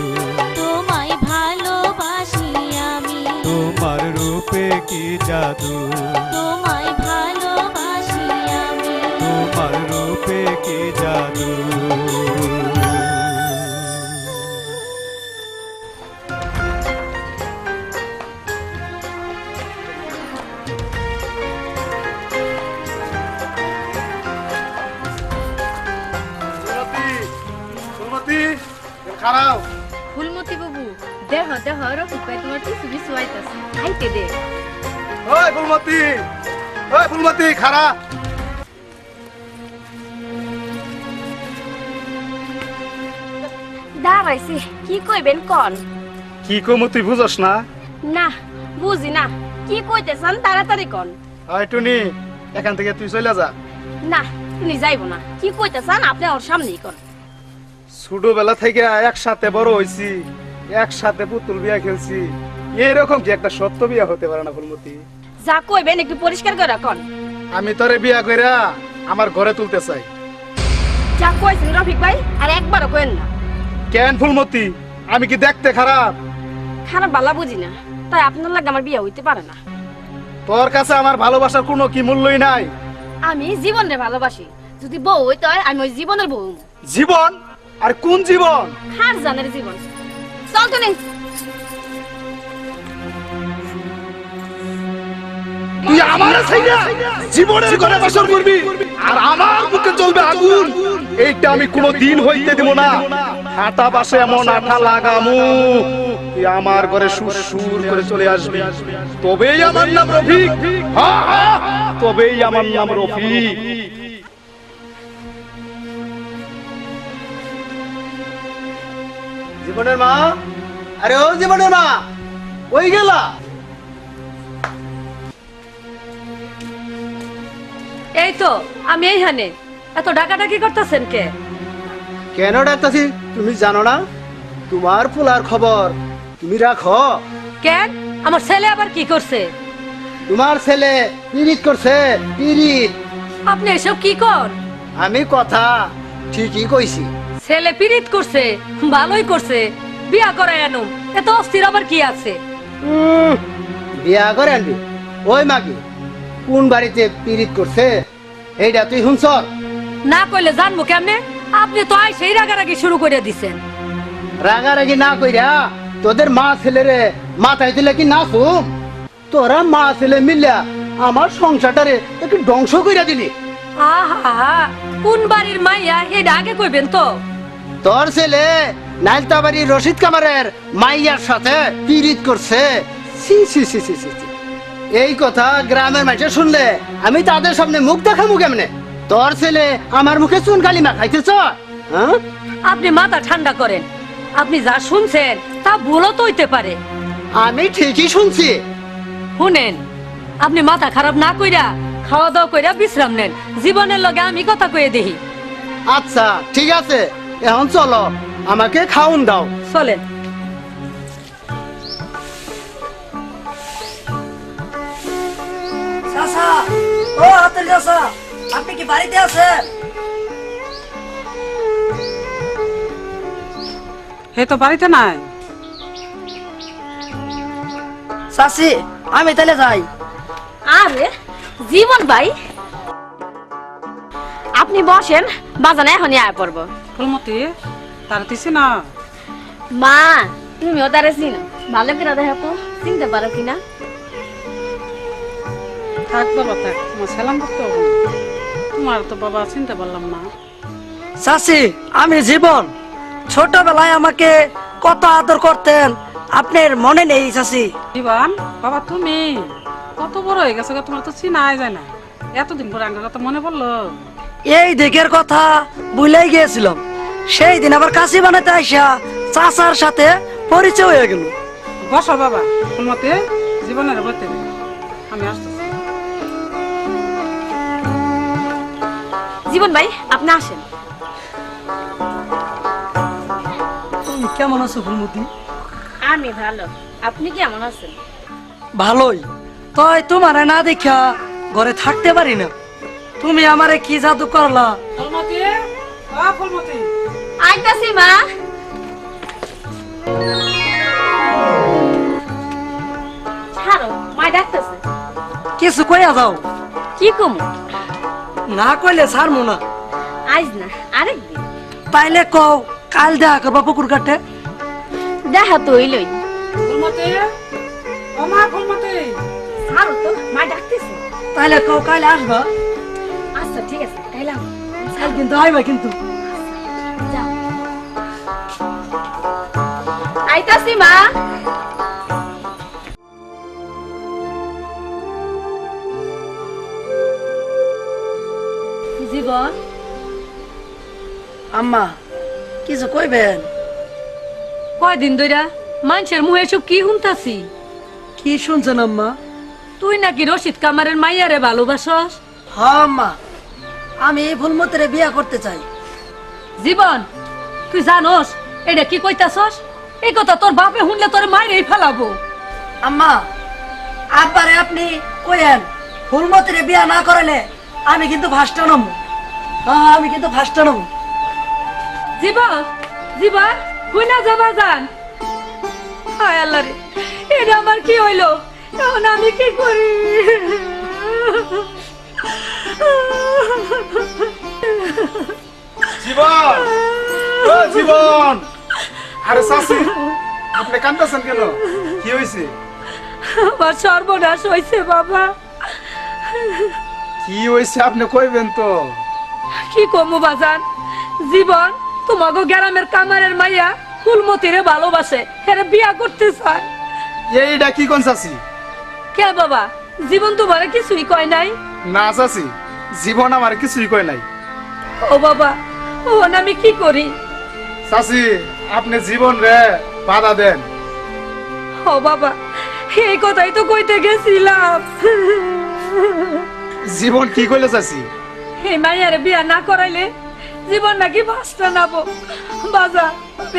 তোমায় ভালোবাসি আমি, তোমার রূপে কি জাদু, তোমায় ভালোবাসি আমি। তোমার রূপে কি জাদু। খারাপ ফুলমতি বাবু দেহ দেহ রফিক ভাই তোমার পিছু পিছু আইতাছে, খাইতে দে। ওই ফুলমতি, ওই ফুলমতি খারাপ। দাঁড়াইছি, কি কইবেন কন? কি কমু তুই বুঝস না? না বুঝি না, কি কইতেছেন তাড়াতাড়ি কন। ওই টুনি, এখান থেকে তুই চলে যা। না তুমি যাইব না, কি কইতেছেন আপনি ওর সামনেই কন। ছোটবেলা থেকে একসাথে বড় হইছি, একসাথে পুতুল বিয়া খেলছি, এরকম কি একটা সত্য বিয়া হতে পারে না ফুলমতি? যা কইবেন একটু পরিষ্কার করে কন। আমি তোরে বিয়া কইরা আমার ঘরে তুলতে চাই। যা কইছেন রফিক ভাই আর একবারও কইেন না। কেন ফুলমতি, আমি কি দেখতে খারাপ? খারাপ বালা বুঝি না, তাই আপনার লাগে আমার বিয়ে হইতে পারে না। তোর কাছে আমার ভালোবাসার কোনো কি মূল্যই নাই? আমি জীবনে ভালোবাসি, যদি বউ হইতে হয় আমি ওই জীবনের বউ। জীবন? আর কোন জীবন? খার জানের জীবন। চল তো নেই, তুই আমার ছাইরা জীবনের ঘরে বাসর করবি আর আমার বুকে জ্বলবে আগুন, এইটা আমি কোনোদিন হইতে দেব না। হাঁটা বাসে এমন আঠা লাগামু, তুই আমার ঘরে সুর করে চলে আসবি, তবেই আমার নাম রফিক। হ্যাঁ হ্যাঁ, তবেই আমার নাম রফিক। জীবনের মা, আরে ও জীবনের মা, ওই গেলা? এই তো আমি এইখানে। এত ডাকাডাকি করতেছেন কে? কেন ডাকতাছি তুমি জানো না? তোমার পোলার খবর তুমি রাখো। কেন? আমার ছেলে আবার কি করছে? তোমার ছেলে পিরিত করছে, পিরিত। আপনি এসব কি কর? আমি কথা ঠিকই কইছি। ছেলে পিরিত করছে, ভালোই করছে, বিয়া করায় আনুম, এত অস্থির আবার কি আছে? বিয়া করে আনবি? ওই মাগি কোন বাড়িতে পিরিত করছে এইটা তুই শুনছ? না কইলে জানবো কেমনে? আপনি তো আই সেই রাগারাগি শুরু করে দিছেন। রাগারাগি না কইরা তোদের মা ছেলেরে মাথায় দিলে কি না শুম? তোরা মা ছেলে মিলিয়া আমার সংসারটারে একটু ধ্বংস কইরা দিলি। আহা, কোন বাড়ির মাইয়া এটা আগে কইবেন তো। তোর ছেলে নাইলতাবাড়ি রশিদ কামারের মাইয়ার সাথে পিরিত করছে। সি সি সি সি সি। এই কথা গ্রামের মানুষ শুনলে আমি তাদের সামনে মুখ দেখাবো কেমনে? তোর ছেলে আমার মুখে চুন কালিমা খাইতেছ? হ্যাঁ, আপনি মাথা ঠান্ডা করেন। আপনি যা শুনছেন তা ভুলও তো হইতে পারে। আমি ঠিকই শুনছি। শুনেন, আপনি মাথা খারাপ না কইরা খাওয়া দাওয়া কইরা বিশ্রাম নেন। জীবনের লগে আমি কথা কয়ে দেখি। আচ্ছা ঠিক আছে, এখন চলো আমাকে খাওন দাও। চলেন। চাচা, ও হাতের চাচা, আপনি কি বাড়িতে আছেন? হে তো বাড়িতে নাই। চাচি, আমি তাহলে যাই। আরে জীবন ভাই, আপনি বসেন, বাজানে এখনই আয় পড়বো। ফুলমতি তার দিছি না। মা তুমিও তারে চিনো, ভালো করে দেখো তো চিনতে পারো কিনা। থাক বাবা থাক, তোমার সালাম করতে হবে না। তোমার তো বাবা চিনতে পারলাম না। চাচি, আমি জীবন। ছোটবেলায় আমাকে কত আদর করতেন, আপনার মনে নেই চাচি? জীবন বাবা, তুমি কত বড় হয়ে গেছো, তোমার তো চিনাই যায় না। এতদিন পরে আমার কথা মনে পড়লো। এই দিকের কথা ভুলেই গিয়েছিলাম। সেই দিন আবার কাশি বানাতে আইসা চাচার সাথে পরিচয় হয়ে গেল। বসো বাবা। ফুলমতি, জীবনের বলতে আমি আসতেছি। জীবন ভাই আপনি আসেন। তুমি কেমন আছো ফুলমতি? আমি ভালো, আপনি কেমন আছেন? ভালোই। তাই তোমারে না দেখা ঘরে থাকতে পারি না। তুমি আমারে কি জাদু করলা? ফুলমতি, ফুলমতি আইতাছি মা। ডাকতেছে। কিছু কইয়া যাও, কি কমু? না কইলে ছাড়মু না। আজ না, আরেকদিন। তাইলে কও কাল দেখা করবা পুকুর কাটে। দেখা তো হইলই। ছাড়ো তো, মা ডাকতেছে। তাইলে কও কাল আসবা। আচ্ছা ঠিক আছে, তাইলে আমি কাল কিন্তু আইবা কিন্তু। যাও। আইতাছি মা। জীবন, আম্মা কিছু কইবেন? কয়দিন ধইরা মানুষের মুখে সব কি শুনতাছি? কি শুনছেন আম্মা? তুই নাকি রশিদ কামারের মাইয়ারে ভালোবাসস? হ্যাঁ আম্মা, আমি এই ফুলমতিরে বিয়া করতে চাই। জীবন, তুই জানোস এটা কি কইতাছস? এই কথা তোর বাপে শুনলে তোর মাইরেই ফেলাবো। আম্মা, আব্বারে আপনি কইেন ফুলমতিরে বিয়া না করালে আমি কিন্তু ফার্স্টে নামবো। হ্যাঁ, আমি কিন্তু ফার্স্টে নামবো। জীবন, জীবন, হুই না যাবা যান। হায় আল্লাহ রে, এটা আমার কি হইলো? এখন আমি কি করি? জীবন, ও জীবন, আরে চাচি আপনি কাঁদতেছেন কেন? কি হয়েছে? আমার সর্বনাশ হয়েছে বাবা। কি হয়েছে আপনি কইবেন তো? কি কমু বাজান? জীবন তোমাকে গ্রামের কামারের মাইয়া ফুলমতিরে ভালোবাসে, এরা বিয়া করতে চায়। এইটা কি কোন চাচি? কে বাবা, জীবন তোমারে কিছুই কয় নাই? না চাচি, জীবন আমার কিছুই কয় নাই। ও বাবা, ও আমি কি করি? চাচি আপনি জীবন রে বাধা দেন। ও বাবা, এই কথাই তো কইতে গেছিলাম। জীবন কি কইলে চাচি? এই মাইয়ারে বিয়া না করাইলে জীবন নাকি বাঁচতে নাবো। বাজা,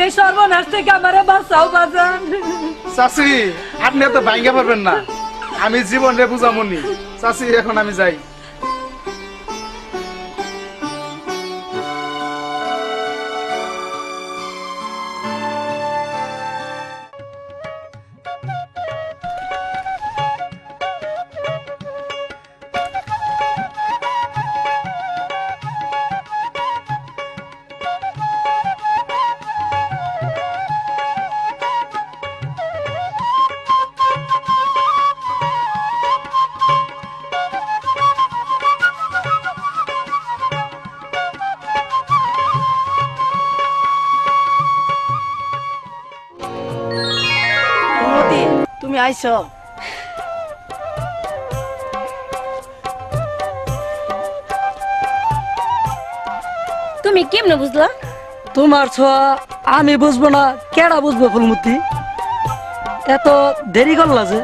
এই সর্বনাশ থেকে আমারে বাঁচাও বাজান। চাচি আপনি এত ভাঙ্গা পারবেন না, আমি জীবন রে বুঝামনি। চাচি এখন আমি যাই। ফুলমতি, তুমি আইছো? তুমি কেমনে বুঝলা? তোমার ছোঁয়া আমি বুঝবো না, কেডা বুঝবো? ফুলমতি, এত দেরি করলা যে?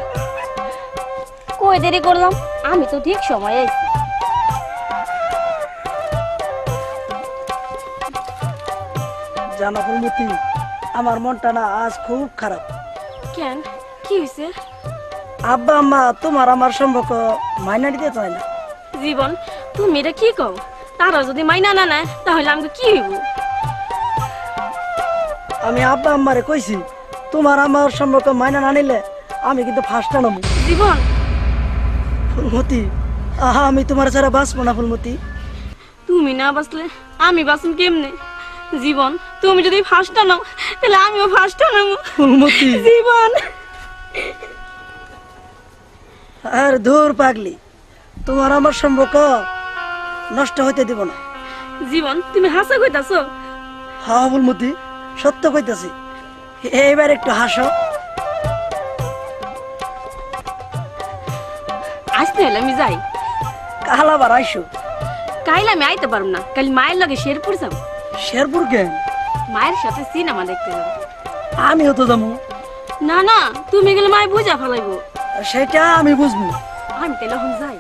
কই দেরি করলাম? আমি তো ঠিক সময় আইছি। জানো ফুলমতি, আমার মনটা না আজ খুব খারাপ। কেন, কি হইছে? আব্বা আম্মা তোমার আমার সম্পর্ক মাইনা দিতে চায় না। জীবন, তুমি এটা কি কও? তারা যদি মাইনা না নেয় তাহলে আমাকে কি হইব? আমি আব্বা আম্মারে কইছি তোমার আমার সম্পর্ক মাইনা না নিলে আমি কিন্তু ফার্স্টে নামবো। জীবন, ফুলমতি, আহা আমি তোমার ছাড়া বাঁচবো না। ফুলমতি, তুমি না বাঁচলে আমি বাঁচুন কেমনে? জীবন, তুমি যদি ফার্স্টটা নাও তাহলে আমিও ফার্স্টটা নাও। ফুলমতি, জীবন, আর দূর পাগলি, তোমার আমার সম্পর্ক নষ্ট হইতে দিব না। জীবন, তুমি হাসা কইতাছো? হ্যাঁ ফুলমতি, সত্য কইতাছি। এইবার একটু হাসো। আসতে হলে আমি যাই। কাল আবার আইসো। কাইল আমি আইতে পারবো না, কাল মায়ের লগে শেরপুর যাব। শেরপুর কেন? মায়ের সাথে সিনেমা দেখতে যাব। আমিও তো যাবো। না না, তুমি গেলে মায় বুঝা ফেলাইবো। সেটা আমি বুঝবো। আমি তাহলে এখন যাই,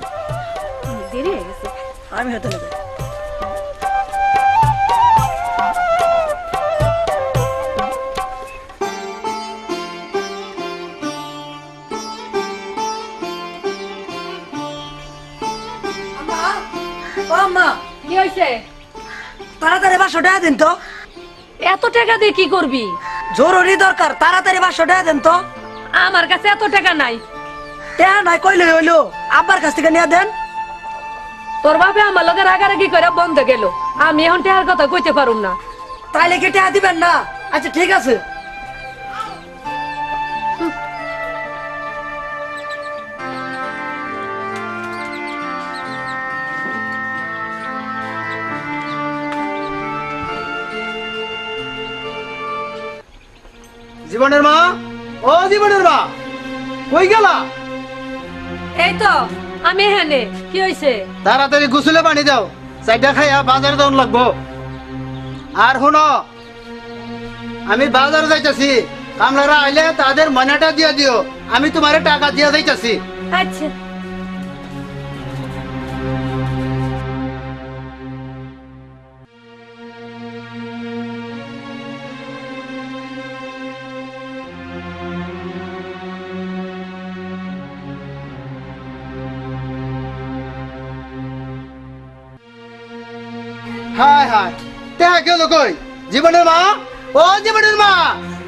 অনেক দেরি হয়ে গেছে। আমি হতে যাই। কি হয়েছে? তাড়াতাড়ি 500 টাকা দেন তো। এত টাকা দিয়ে কি করবি? জরুরি দরকার, তাড়াতাড়ি 500 টাকা দেন তো। আমার কাছে এত টাকা নাই। টেহা নাই কইলে হইলো আব্বার কাছ থেকে নিয়ে দেন। তোর বাপে আমার লগে রাগারাগি করে বন্ধ গেল, আমি এখন টেহার কথা কইতে পারুম না। তাইলে কি টেহা দিবেন না? আচ্ছা ঠিক আছে। জীবনের মা, ও জীবনের মা, কই গেলা? এই তো আমি এখানে, কি হইছে? তাড়াতাড়ি গোসলে পানি দাও, চাইটা খাইয়া বাজারে যাওয়ান লাগবো। আর শুনো, আমি বাজারে যাইতাছি, কামলারা আইলে তাদের ময়নাটা দিয়ে দিও, আমি তোমারে টাকা দিয়ে যাইতাছি। আচ্ছা। হায় হায়, দেখা গেল কই? জীবনের মা, ও জীবনের মা,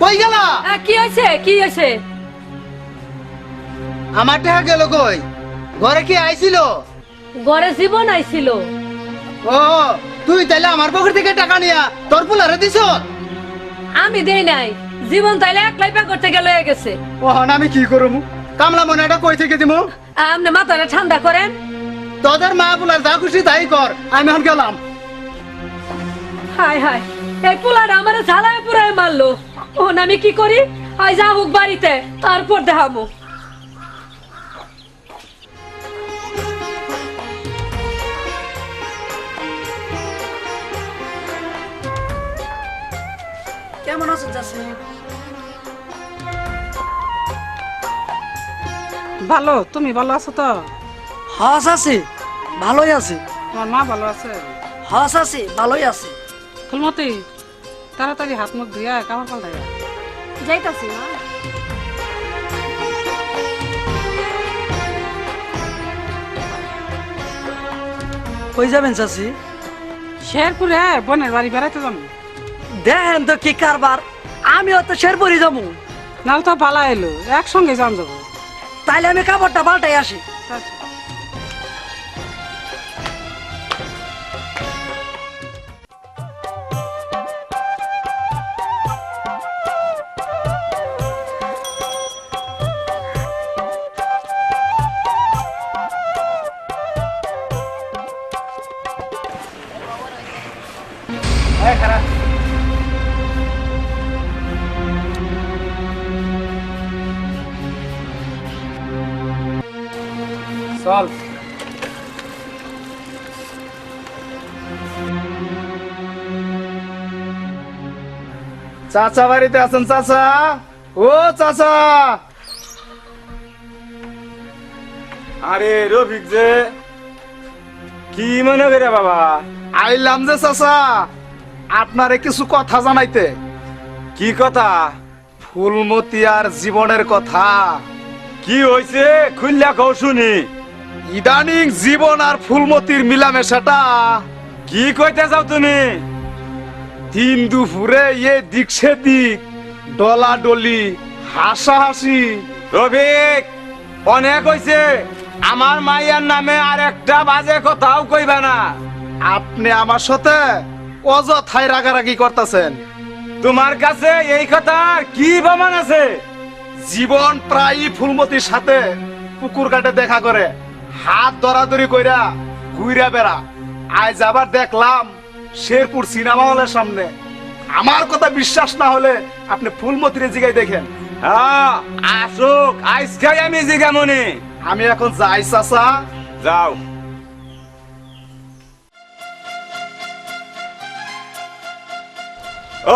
কই গেলা? কি হইছে, কি হইছে? আমার টাকা গেল কই? ঘরে কি আইছিল? ঘরে জীবন আইছিল। ও, তুই তাইলে আমার পকেট থেকে টাকা নিয়া তোর পুলারে দিছ? আমি দেই নাই, জীবন তাইলে একলাই পা করতে গেল হয়ে গেছে। ওহন আমি কি করব? কামলা মনাটা কই থেকে দিমু? আপনি মাথাটা ঠান্ডা করেন। তোদের মা পুলার যা খুশি তাই কর, আমি এখন গেলাম। হায় হায়, এই পোলাটা আমার ঝালায় পুরায় মারলো। ওন আমি কি করি? আই যা হোক বাড়িতে, তারপর দেখামো। কেমন আছেন চাচি? ভালো, তুমি ভালো আছো তো? হ্যাঁ চাচি, ভালোই আছি। তোমার মা ভালো আছে? হ্যাঁ চাচি, ভালোই আছি। ফুলমতি, তাড়াতাড়ি হাত মুখ ধুইয়া কাপড় পাল্টাইয়া যাইতাছি মা। কই যাবেন চাচি? শেরপুরে বোনের বাড়ি বেড়াইতে যাবো। দেখেন তো কি কারবার, আমিও তো শেরপুরি যাবো। নাও তো ভালো এলো, একসঙ্গে যান যাবো। তাইলে আমি কাপড়টা পাল্টাই আসি। চল। চাচা বাড়িতে আছেন? চাচা, ও চাচা। আরে রফিক যে, কি মনে করে বাবা? আইলাম যে চাচা, আপনারে কিছু কথা জানাইতে। কি কথা? ফুলমতি আর জীবনের কথা। কি হইছে খুললা কও শুনি। ইদানিং জীবন আর ফুলমতির মিলামেশাটা। কি কইতে যাও তুমি? দিন দুপুরে দিক সেদিক ডলাডলি, হাসাহাসি। রফিক, অনেক হইছে। আমার মাইয়ার নামে আর একটা বাজে কথাও কইবা না। আপনি আমার সাথে অযথায় রাগারাগি করতেছেন। তোমার কাছে এই কথার কি প্রমাণ আছে? জীবন প্রায়ই ফুলমতির সাথে পুকুর ঘাটে দেখা করে, হাত ধরাধরি কইরা ঘুইরা বেড়া। আজ আবার দেখলাম শেরপুর সিনেমা হলের সামনে। আমার কথা বিশ্বাস না হলে আপনি ফুলমতির জিগাই দেখেন। হ্যাঁ, আসুক, আজকাই আমি জিগামনি। আমি এখন যাই চাচা। যাও।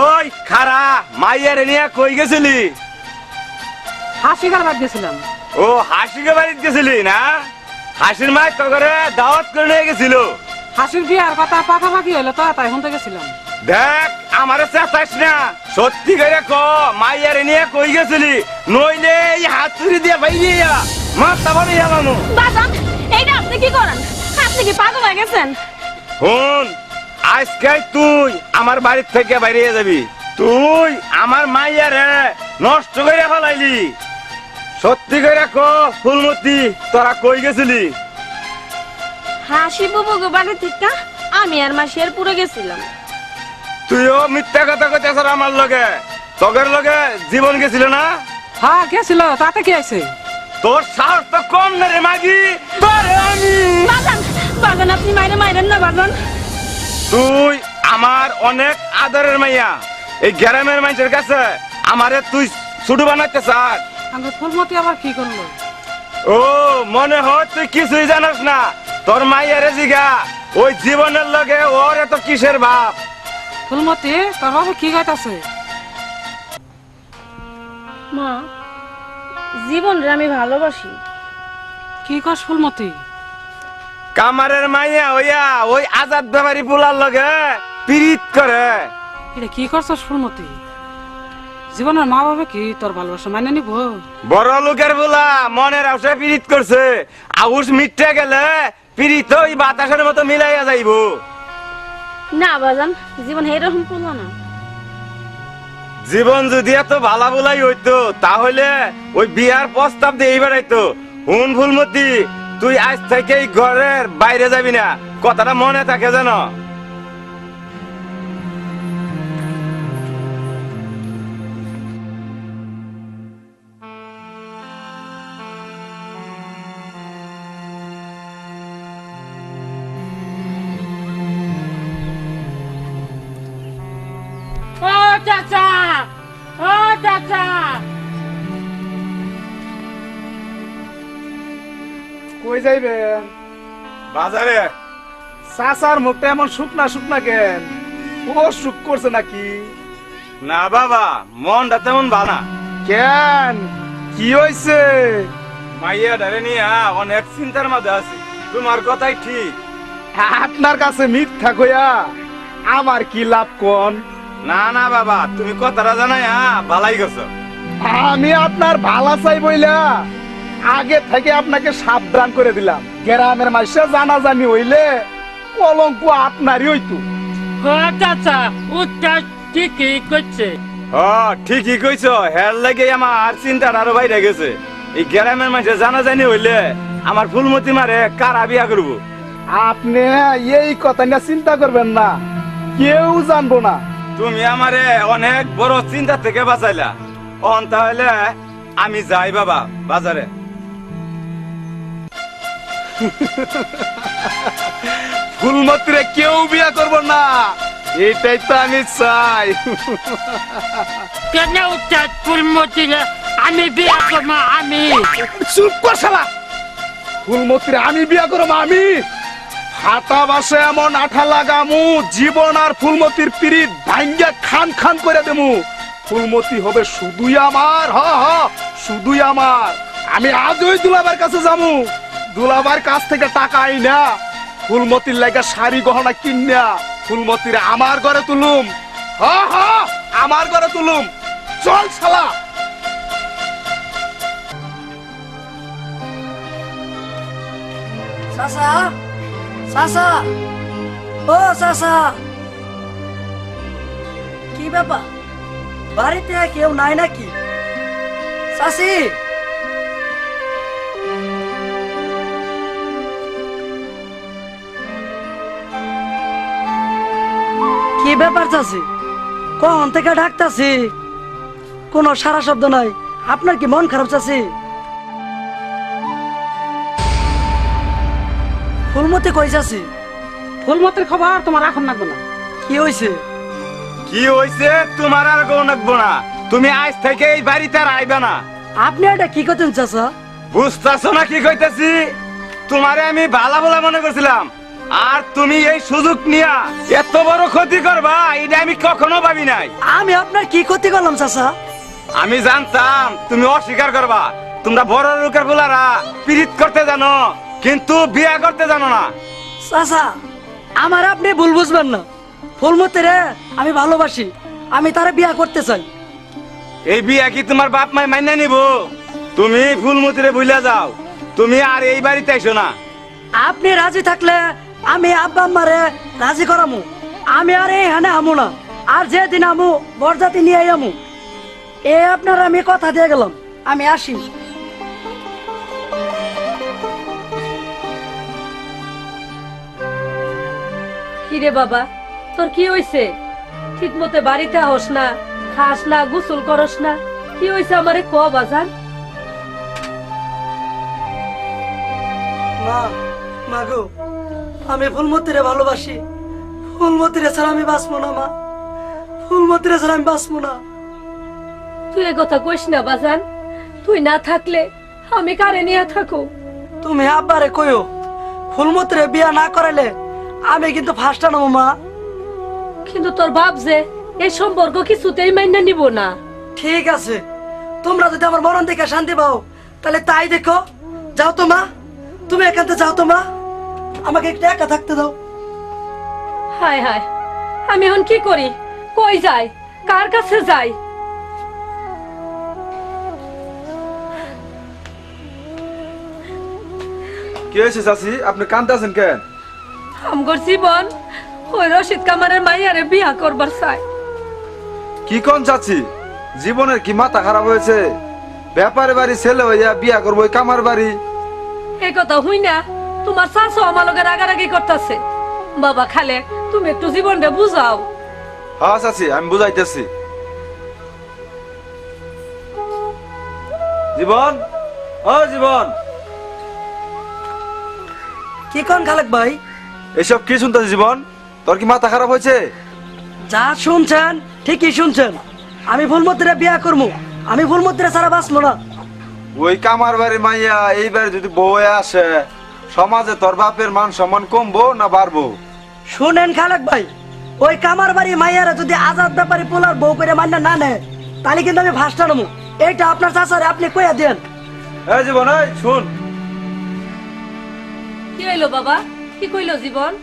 ওই খারা, মাইয়ার নিয়ে কই গেছিলি? হাসি কারবার গেছিলাম। ও, হাসিকে বাড়িতে গেছিলি না? হাসির মাই করে দাওয়াত করে নিয়ে গেছিল। হাসির বিয়ার কথা পাকাপাকি হইলো তো, তাই শুনতে গেছিলাম। দেখ, আমারে চেতাইস না, সত্যি করে ক, মাইয়ার নিয়ে কই গেছিলি? নইলে এই হাত চুরি দিয়ে বাইরিয়া মাথা বাড়ি যাবানো। বাজান, এইটা আপনি কি করেন? আপনি কি পাগল হয়ে গেছেন? শুন, আজকে তুই আমার বাড়ির থেকে বাইরে যাবি। তুই আমার মাইয়ারে নষ্ট করে ফেলাইলি। সত্যি করে কো ফুলমতি, তোরা কই গেছিলি? হাসি বুবু বাড়ি থেকে আমি আর মাসিয়ার পুরে গেছিলাম। তুইও মিথ্যা কথা কইতেছ আমার লগে, তোদের লগে জীবন গেছিল না? হ্যাঁ গেছিল, তাতে কি আছে? তোর সাহস তো কম না রে মাগি। তোরে আমি বাজান বাজান, আপনি মাইরে মাইরেন না বাজান। তুই আমার অনেক আদরের মাইয়া, এই গ্রামের মানুষের কাছে আমারে তুই ছোট বানাইতে চাস। আমি ফুলমতি আবার কি করলো? ও মনে হয় তুই কিছুই জানাস না। তোর মাইয়ারে জিগা, ওই জীবনের লগে ওর এত কিসের ভাব? ফুলমতি তোর বাবা কি গাইতাছে? মা, জীবন রে আমি ভালোবাসি। কি কস ফুলমতি? কামারের মাইয়া হইয়া ওই আজাদ ব্যাপারী পোলার লগে পিরিত করে। এটা কি করছস ফুলমতি? জীবনের মা বাবা কি তোর ভালোবাসা মানে নিব? বড় লোকের বলা মনের আশা পিরিত করছে, আউস মিটে গেলে পিরিত ওই বাতাসের মতো মিলাইয়া যাইব। না বাজান, জীবন এরকম করলো না। জীবন যদি এত ভালা বলাই হইতো তাহলে ওই বিয়ার প্রস্তাব দিয়ে বেড়াইতো। হুন ফুলমতি, তুই আজ থেকে ঘরের বাইরে যাবি না, কথাটা মনে থাকে যেন। ও চাচা, ও চাচা, কই যাইবেন? বাজারে। চাচার মুখটা এমন শুকনা শুকনা কেন? ও সুখ করছে নাকি? না বাবা, মনটা তেমন ভালো না। কেন, কি হইছে? মাইয়া ডারে নিয়ে অনেক চিন্তার মাঝে আছি। তোমার কথাই ঠিক। আপনার কাছে মিথ্যা কইয়া আমার কি লাভ কোন? না না বাবা, তুমি কথাটা জানাই ভালাই গেছো। আমি আপনার ভালা চাই বইলা আগে থেকে আপনাকে সাবধান করে দিলাম। গ্রামের মাসে জানাজানি হইলে কলঙ্ক আপনারই হইতো। ও চাচা, উত্তর ঠিকই করছে। ঠিকই কইছো, হের লাগে আমার চিন্তাটা আরো বাইরে গেছে। এই গ্রামের মাঝে জানাজানি হইলে আমার ফুলমতি মারে কারা বিয়া করবো। আপনি এই কথা নিয়ে চিন্তা করবেন না, কেউ জানবো না। তুমি আমারে অনেক বড় চিন্তা থেকে বাঁচাইলা। অন তাহলে আমি যাই বাবা বাজারে। ফুলমতিরে কেউ বিয়া করবো না, এটাই তো আমি চাই। কেন উত্তর ফুলমতিরে আমি বিয়া করবো? আমি চুপ কর শালা। ফুলমতিরে আমি বিয়া করবো? আমি হাতা বাসে এমন আঠা লাগামু, জীবন আর ফুলমতির পিরিত ভাঙ্গা খান খান করে দেমু। ফুলমতি হবে শুধুই আমার, হ হ শুধুই আমার। আমি আজই দুলাবার কাছে যামু, দুলাবার কাছ থেকে টাকা আইনা ফুলমতির লাগা শাড়ি গহনা কিনা ফুলমতিরে আমার ঘরে তুলুম। হ হ আমার ঘরে তুলুম। চল শালা। চাচা, চাচা, ও চাচা, কি ব্যাপার? বাড়িতে কেউ নাই নাকি? চাচি, কি ব্যাপার চাচি? কখন থেকে ডাকতাছি, কোনো সারা শব্দ নাই। আপনার কি মন খারাপ চাচি? ফুলমতি কই চাচি? ফুলমতির খবর তোমার এখন লাগবে না। কি হইছে? কি হইছে তোমার আর গো নাকবো না। তুমি আজ থেকে এই বাড়িতে আর আইবা না। আপনি এটা কি করতেন চাচা? বুঝতেছো না কি কইতেছি? তোমারে আমি ভালা বলা মনে করছিলাম, আর তুমি এই সুযোগ নিয়া এত বড় ক্ষতি করবা এটা আমি কখনো ভাবি নাই। আমি আপনার কি ক্ষতি করলাম চাচা? আমি জানতাম তুমি অস্বীকার করবা। তোমরা বড় লোকের বলারা পীড়িত করতে জানো, কিন্তু বিয়া করতে জানো না। চাচা, আমার আপনি ভুল বুঝবেন না। ফুলমতি রে আমি ভালোবাসি, আমি তারে বিয়া করতে চাই। এই বিয়া কি তোমার বাপ মাই মাইনা নিব? তুমি ফুলমতিরে ভুলে যাও, তুমি আর এই বাড়িতে আইসো না। আপনি রাজি থাকলে আমি আব্বা আম্মারে রাজি করামু। আমি আর এখানে আমু না, আর যেদিন আমু বরজাতি নিয়ে আমু। এ আপনার আমি কথা দিয়ে গেলাম, আমি আসি। কিরে বাবা, তোর কি হইছে? ঠিক মতে বাড়িতে হোস না, খাস না, গোসল করস না, কি হইছে আমারে ক বাজান? মা, মা গো, আমি ফুলমতিরে ভালোবাসি। ফুলমতিরে ছাড়া আমি বাঁচবো না মা, ফুলমতিরে ছাড়া আমি বাঁচবো না। তুই এ কথা কইস না বাজান, তুই না থাকলে আমি কারে নিয়ে থাকো? তুমি আব্বারে কইও ফুলমতিরে বিয়া না করাইলে আমি কিন্তু ফাঁসটা নেবো মা। কিন্তু তোর বাপ যে এই সম্পর্ক কিছুতেই মাইনা নিব না। ঠিক আছে, তোমরা যদি আমার মরণ দেখে শান্তি পাও তাহলে তাই দেখো। যাও তো মা, তুমি এখান থেকে যাও তো মা, আমাকে একটু একা থাকতে দাও। হায় হায়, আমি এখন কি করি? কই যাই? কার কাছে যাই? কি হয়েছে চাচি, আপনি কাঁদতেছেন কেন? আমগর জীবন ওই রশিদ কামারের মাইয়ারে বিয়া করবার চাই। কি কোন চাচি, জীবনের কি মাথা খারাপ হয়েছে? ব্যাপারে বাড়ি ছেলে হইয়া বিয়া করবো ওই কামার বাড়ি? এই কথা হই না, তোমার শাশু আমার লগে রাগারাগি করতেছে। বাবা খালে, তুমি একটু জীবনটা বুঝাও। হ্যাঁ চাচি, আমি বুঝাইতেছি। জীবন, ও জীবন। কি কোন খালেক ভাই? এসব কি শুনতেছি জীবন? তোর কি মাথা খারাপ হয়েছে? যা শুনছেন ঠিকই শুনছেন, আমি ফুলমতিরে বিয়া করবো, আমি ফুলমতিরে ছাড়া বাঁচবো না। ওই কামার বাড়ি মাইয়া এইবার যদি বউ আসে, সমাজে তোর বাপের মান সম্মান কমবো না বাড়বো? শুনেন খালেক ভাই, ওই কামার বাড়ি মাইয়ারা যদি আজাদ ব্যাপারী পোলার বউ করে মান্য না নেয় তাহলে কিন্তু আমি ফাঁসটা নেবো। এইটা আপনার চাচারে আপনি কইয়া দেন। এই জীবন, এই শুন। কি হইলো বাবা, কি কইলো জীবন?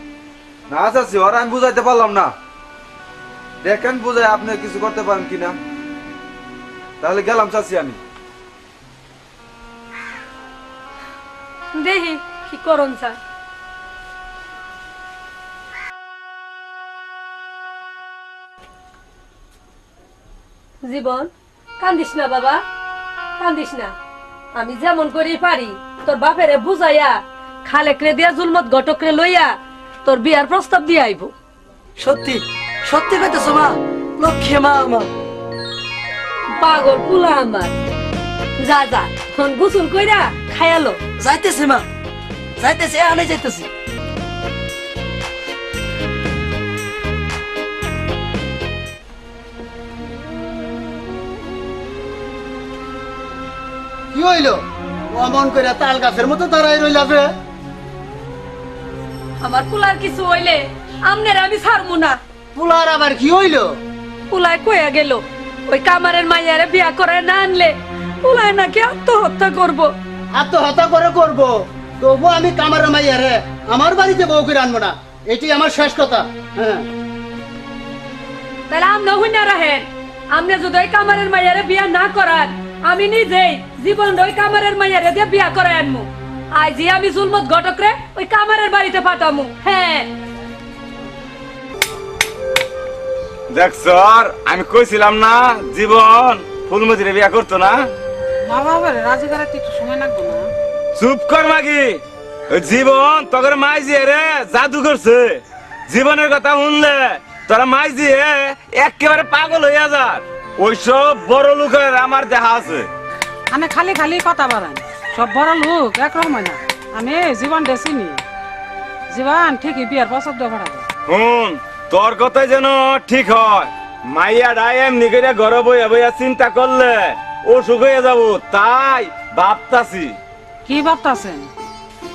না চাচি, ওরা আমি বুঝাইতে পারলাম না। দেখেন বুঝাই আপনি কিছু করতে পারেন কিনা। তাহলে গেলাম চাচি আমি। দেখি কি করন স্যার। জীবন, কান্দিস না বাবা, কান্দিস না। আমি যেমন করি পারি তোর বাপেরে বুঝাইয়া খালেকরে দিয়া জুলমত ঘটকরে লইয়া তোর বিয়ার প্রস্তাব দিয়ে আইব। সত্যি সত্যি কইতেছো মা? লক্ষ্মী মা আমার, পাগল পুলা আমার। যা যা, ফোন গোসল কইরা খায়ালো। যাইতেছি মা, যাইতেছি, আমি যাইতেছি। কি হইলো? অমন করে তাল গাছের মতো দাঁড়াই রইলা যে? আমার পুলার কিছু হইলে আমনের আমি ছাড়বো না। পুলার আবার কি হইলো? পুলায় কইয়া গেল ওই কামারের মাইয়ারে বিয়া করে না আনলে পুলায় নাকি আত্মহত্যা করব। আত্মহত্যা করে করবো, তবু আমি কামারের মাইয়ারে আমার বাড়িতে বউ করে আনবো না, এটি আমার শেষ কথা। হ্যাঁ, তাহলে আমনে হুইনা রাহেন। আমনে যদি ওই কামারের মাইয়ারে বিয়া না করান, আমি নিজেই জীবন ওই কামারের মাইয়ারে দিয়ে বিয়া করে আনমু। আইজি আমি জুলমত ঘটকরে ওই কামারের বাড়িতে পাঠামু। হ্যাঁ, দেখ স্যার, আমি কইছিলাম না জীবন ফুলমতিরে বিয়া করতো না। মা বাবার রাজি করাতে একটু সময় লাগবে না? চুপ কর মাগি। ওই জীবন তোর মাইজি রে জাদু করছে। জীবনের কথা শুনলে তোরা মাইজি একেবারে পাগল হইয়া যার। ওইসব বড় লোকের আমার দেখা আছে। আমি খালি খালি কথা বাড়ান, সব বড় লোক একরকম হয় না। আমি জীবন দেখিনি, জীবন ঠিকই বিয়ার প্রস্তাব দেওয়া পাঠাবো। শুন, তোর কথাই যেন ঠিক হয়। মাইয়া ডাই এমনি করে ঘরে বইয়া বইয়া চিন্তা করলে অসুখ হয়ে যাবো, তাই ভাবতাছি। কি ভাবতাছেন?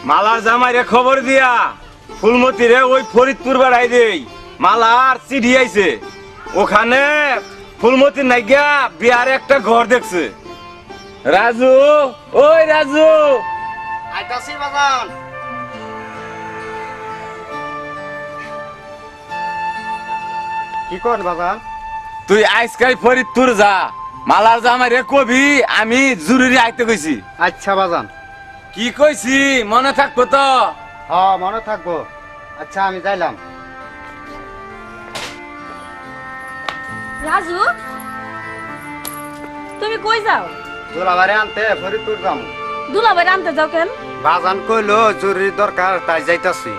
মালার জামাইরে খবর দিয়া ফুলমতিরে ওই ফরিদপুর বেড়াই দেই। মালার চিঠি আইছে, ওখানে ফুলমতির নাইগা বিয়ার একটা ঘর দেখছে। রাজু, ওই রাজু, আইতাছি বাজান। কি কর বাজান? তুই আজকাল ফরিদপুর যা, মালার জামাইরে কবি আমি জরুরি আইতে কইছি। আচ্ছা বাজান। কি কইছি মনে থাকবো তো? হ্যাঁ, মনে থাকবো। আচ্ছা, আমি যাইলাম। রাজু, তুমি কই যাও? দুলাবারে আনতে ফরিদপুর যাম। দুলাভাই আনতে যাও কেন? বাজান কইলো জরুরি দরকার, তাই যাইতাছি।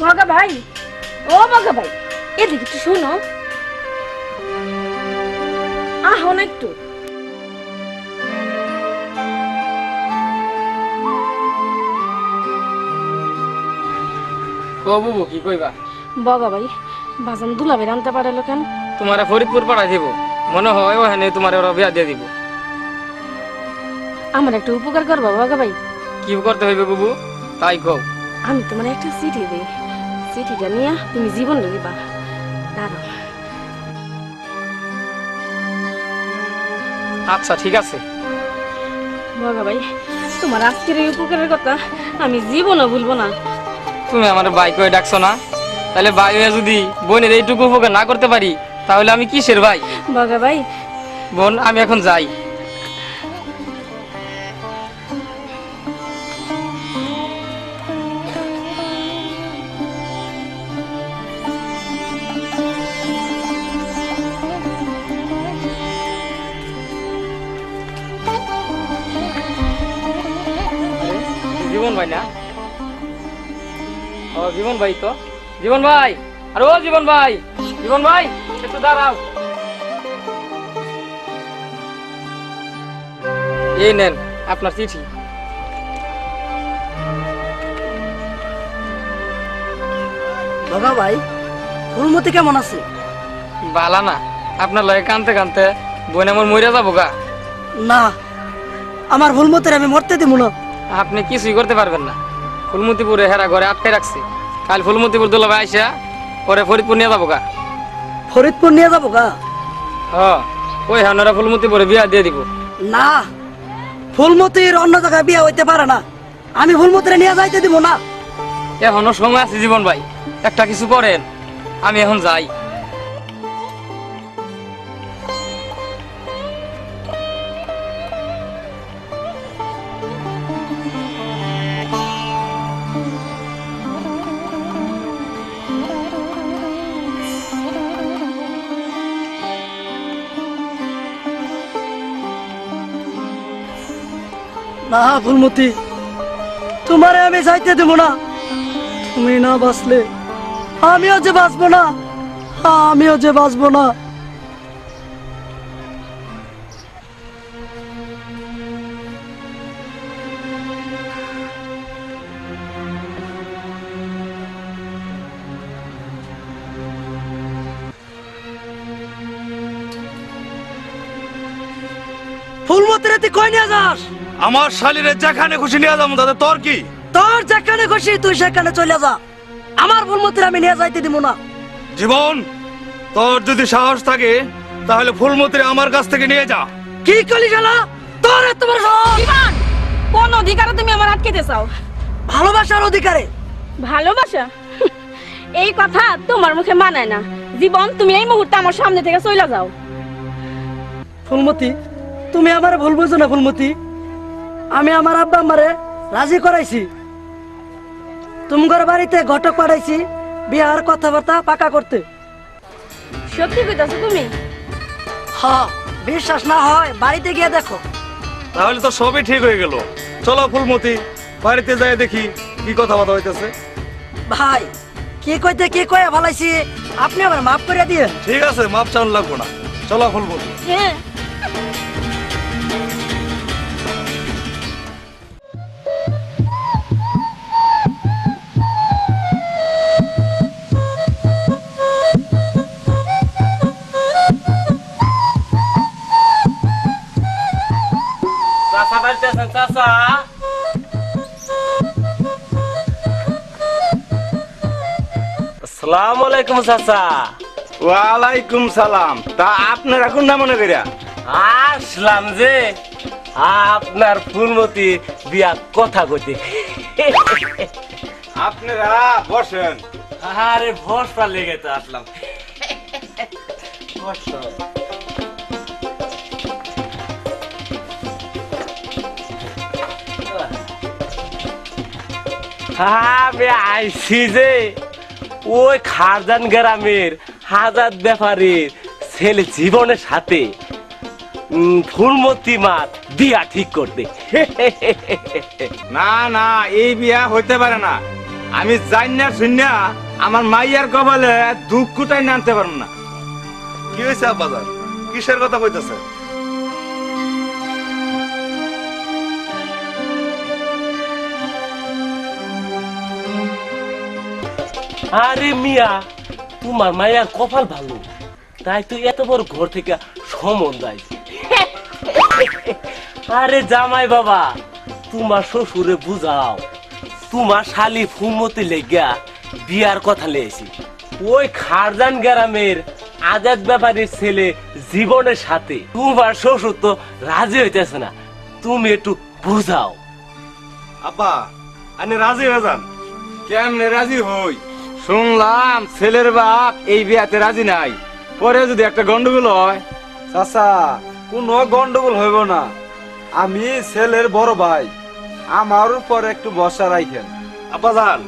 বগা ভাই, ও বগা ভাই, এদিকে একটু শোনো। আহ না একটু। ও বুবু কি কইবা? বগা ভাই, বাজান দুলাবের আনতে পারলো কেন? তোমারে ফরিদপুর পাঠাই দিব, মনে হয় ওখানে তোমার ওরা বিয়া দিয়ে দিব। আমার একটা উপকার করবা বগা ভাই? কি করতে হইবে বুবু তাই কও। আমি তোমার একটা চিঠি দিই, চিঠিটা নিয়ে তুমি জীবন দিবা। দাঁড়াও। আচ্ছা ঠিক আছে। বগা ভাই, তোমার আজকের এই উপকারের কথা আমি জীবনও ভুলবো না। তুমি আমার ভাই কয়ে ডাকছো না, তাহলে ভাই হয়ে যদি বোনের এইটুকু উপকার না করতে পারি তাহলে আমি কিসের ভাই? বগা ভাই, বোন আমি এখন যাই। জীবন ভাই না? ও জীবন ভাই তো। জীবন ভাই, আর ও জীবন ভাই, জীবন ভাই একটু দাঁড়াও। এই নেন আপনার চিঠি। বগা ভাই, ফুলমতি কেমন আছে? বালা না, আপনার লয়ে কানতে কানতে বোন আমার মরে যাবো গা। না, আমার ফুলমতির আমি মরতে দিব না। আপনি কিছুই করতে পারবেন না। ফুলমতিপুরে হেরা ঘরে আটকে রাখছে, কাল ফুলমতিপুর দুলাভাই আইসা পরে ফরিদপুর নিয়ে যাবো গা। ফরিদপুর নিয়ে যাবো গা? ওই হানারা ফুলমতিপুরে বিয়া দিয়ে দিব। না, ফুলমতির অন্য জায়গায় বিয়ে হইতে পারে না, আমি ফুলমতিরে নিয়ে যাইতে দিব না। এখনো সময় আছে জীবন ভাই, একটা কিছু করেন, আমি এখন যাই। না ফুলমতি, তোমারে আমি যাইতে দেব না। তুমি না বাঁচলে আমিও যে বাঁচবো না, আমিও যে বাঁচবো না। ফুলমতিরে তুই কই নিয়ে যাস? আমার শালিরে যেখানে খুশি নিয়ে যাবো, তাতে তোর কি? তোর যেখানে খুশি তুই সেখানে চলে যা, আমার ফুলমতিরে আমি নিয়ে যাইতে দিব না। জীবন, তোর যদি সাহস থাকে তাহলে ফুলমতিরে আমার কাছ থেকে নিয়ে যা। কি কলি শালা, তোর এত বড় সাহস? জীবন, কোন অধিকারে তুমি আমার আটকেতে চাও? ভালোবাসার অধিকারে। ভালোবাসা? এই কথা তোমার মুখে মানায় না। জীবন, তুমি এই মুহূর্তে আমার সামনে থেকে চলে যাও। ফুলমতি, তুমি আমারে ভুল বুঝো না ফুলমতি। আমি আমার আব্বা আমারে রাজি করাইছি, তোমার বাড়িতে ঘটক পাঠাইছি বিয়ার কথাবার্তা পাকা করতে। সত্যি কইতাছো তুমি? হ্যাঁ, বিশ্বাস না হয় বাড়িতে গিয়ে দেখো। তাহলে তো সবই ঠিক হয়ে গেল। চলো ফুলমতি, বাড়িতে যাই দেখি কি কথাবার্তা হইতেছে। ভাই, কি কইতে কি কয়ে ভালাইছি, আপনি আমার মাফ করে দিয়ে। ঠিক আছে, মাপ চান লাগবো না। চলো ফুলমতি। হ্যাঁ। চাচা বাড়িতে আছেন? চাচা, আসসালামু আলাইকুম চাচা। ওয়ালাইকুম সালাম। তা আপনার এখন না মনে করিয়া আসলাম যে আপনার ফুলমতি বিয়া কথা কইতে। আপনারা বসেন। আরে ভরসা লেগে তো আসলাম। আমি আইছি যে ওই খারজান গ্রামের হাজার ব্যাপারীর ছেলে জীবনের সাথে ফুলমতি মাত বিয়া ঠিক করতে। না না, এই বিয়া হইতে পারে না। আমি জানি না শুনিয়া আমার মাইয়ার কপালে দুঃখটাই নানতে পারবো না। কি হয়েছে আব্বাজান, কিসের কথা কইতেছে? আরে মিয়া, তোমার মায়ের কপাল ভালো, তাই তো এত বড় ঘর থেকে সমন দেয়। আরে জামাই বাবা, তোমার শ্বশুরে বুঝাও, তোমার শালি ফুমতি লেগা বিয়ার কথা লেছি। ওই খারজান গ্রামের আজাদ ব্যাপারীর ছেলে জীবনের সাথে তোমার শ্বশুর তো রাজি হইতেছে না, তুমি একটু বুঝাও। আব্বা আপনি রাজি হয়ে যান। কেমনে রাজি হই? শুনলাম ছেলের বাপ এই বিয়াতে রাজি নাই, পরে যদি একটা গন্ডগোল হয়। চাচা, কোনো গন্ডগোল হইব না। আমি ছেলের বড় ভাই, আমার উপর একটু ভরসা রাখেন। আব্বাজান,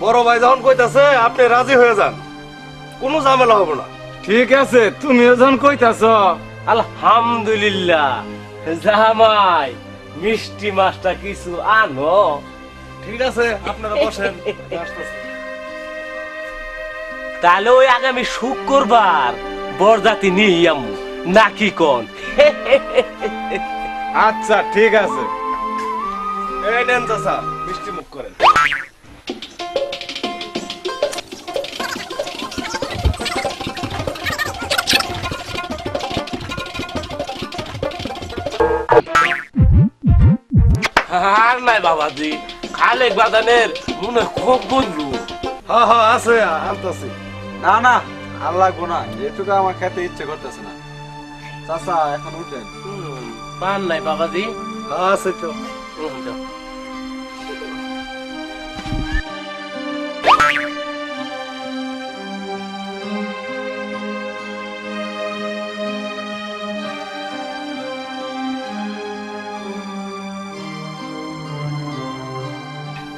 বড় ভাই যখন কইতাছে আপনি রাজি হয়ে যান, কোনো ঝামেলা হবে না। ঠিক আছে, তুমি যখন কইতাছ। আলহামদুলিল্লাহ। জামাই, মিষ্টি মাছটা কিছু আনো। ঠিক আছে, আপনারা বসেন। তাহলে ওই আগামী শুক্রবার বরযাত্রী নিয়ে আমু নাকি কোন? আচ্ছা ঠিক আছে, এই নেন চাচা, মিষ্টি মুখ করেন। আর নাই বাবাজি, খালেক বাদানের মনে খুব বুঝলু। হ্যাঁ হ্যাঁ আছে, আনতেছি। না না, আর লাগবো না, এটুকু আমার খেতে ইচ্ছে করতেছে না। চাচা এখন উঠেন। পান নাই বাবাজি? আছে তো। যাও।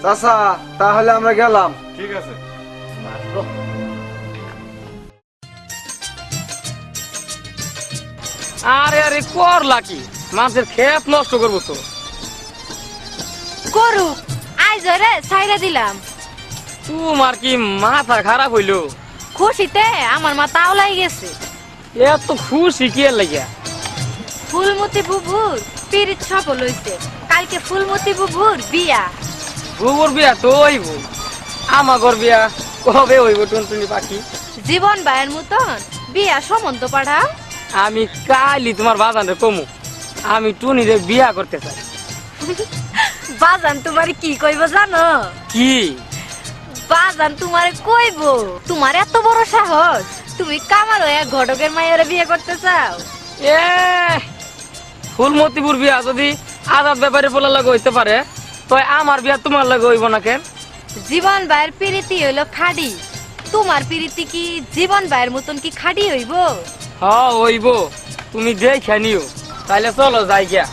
চাচা তাহলে আমরা গেলাম। ঠিক আছে। আরে আরে করলা কি, মাছের ক্ষেত নষ্ট করবো তো। করুক, আই জরে ছাইরা দিলাম। তোমার কি মাথা খারাপ হইলো? খুশিতে আমার মাথা আওলাই গেছে। এত খুশি কি লাগিয়া? ফুলমতি বুবুর পিরিত সফল হইছে, কালকে ফুলমতি বুবুর বিয়া। বুবুর বিয়া তো হইব, আমাগর বিয়া কবে হইব? টুনটুনি পাখি, জীবন ভাইয়ের মতন বিয়া সম্বন্ধ পাঠাও। আমি কালি তোমার বাজানে কমু, আমি টুনিরে বিয়া করতে চাই। বাজান তোমার কি কইব জানো? কি? বাজান তোমারে কইব, তোমার এত বড় সাহস, তুমি কামার হয়ে ঘটকের মায়ের বিয়ে করতে চাও? এ ফুলমতিপুর বিয়া যদি আজাদ ব্যাপারে পোলা লাগে হইতে পারে, তো আমার বিয়া তোমার লাগে হইব না কেন? জীবন ভাইয়ের প্রীতি হইল খাড়ি, তোমার প্রীতি কি জীবন ভাইয়ের মতন কি খাড়ি হইব? হ্যাঁ হইব, তুমি দেখে নিও। তাহলে চলো যাই গিয়া।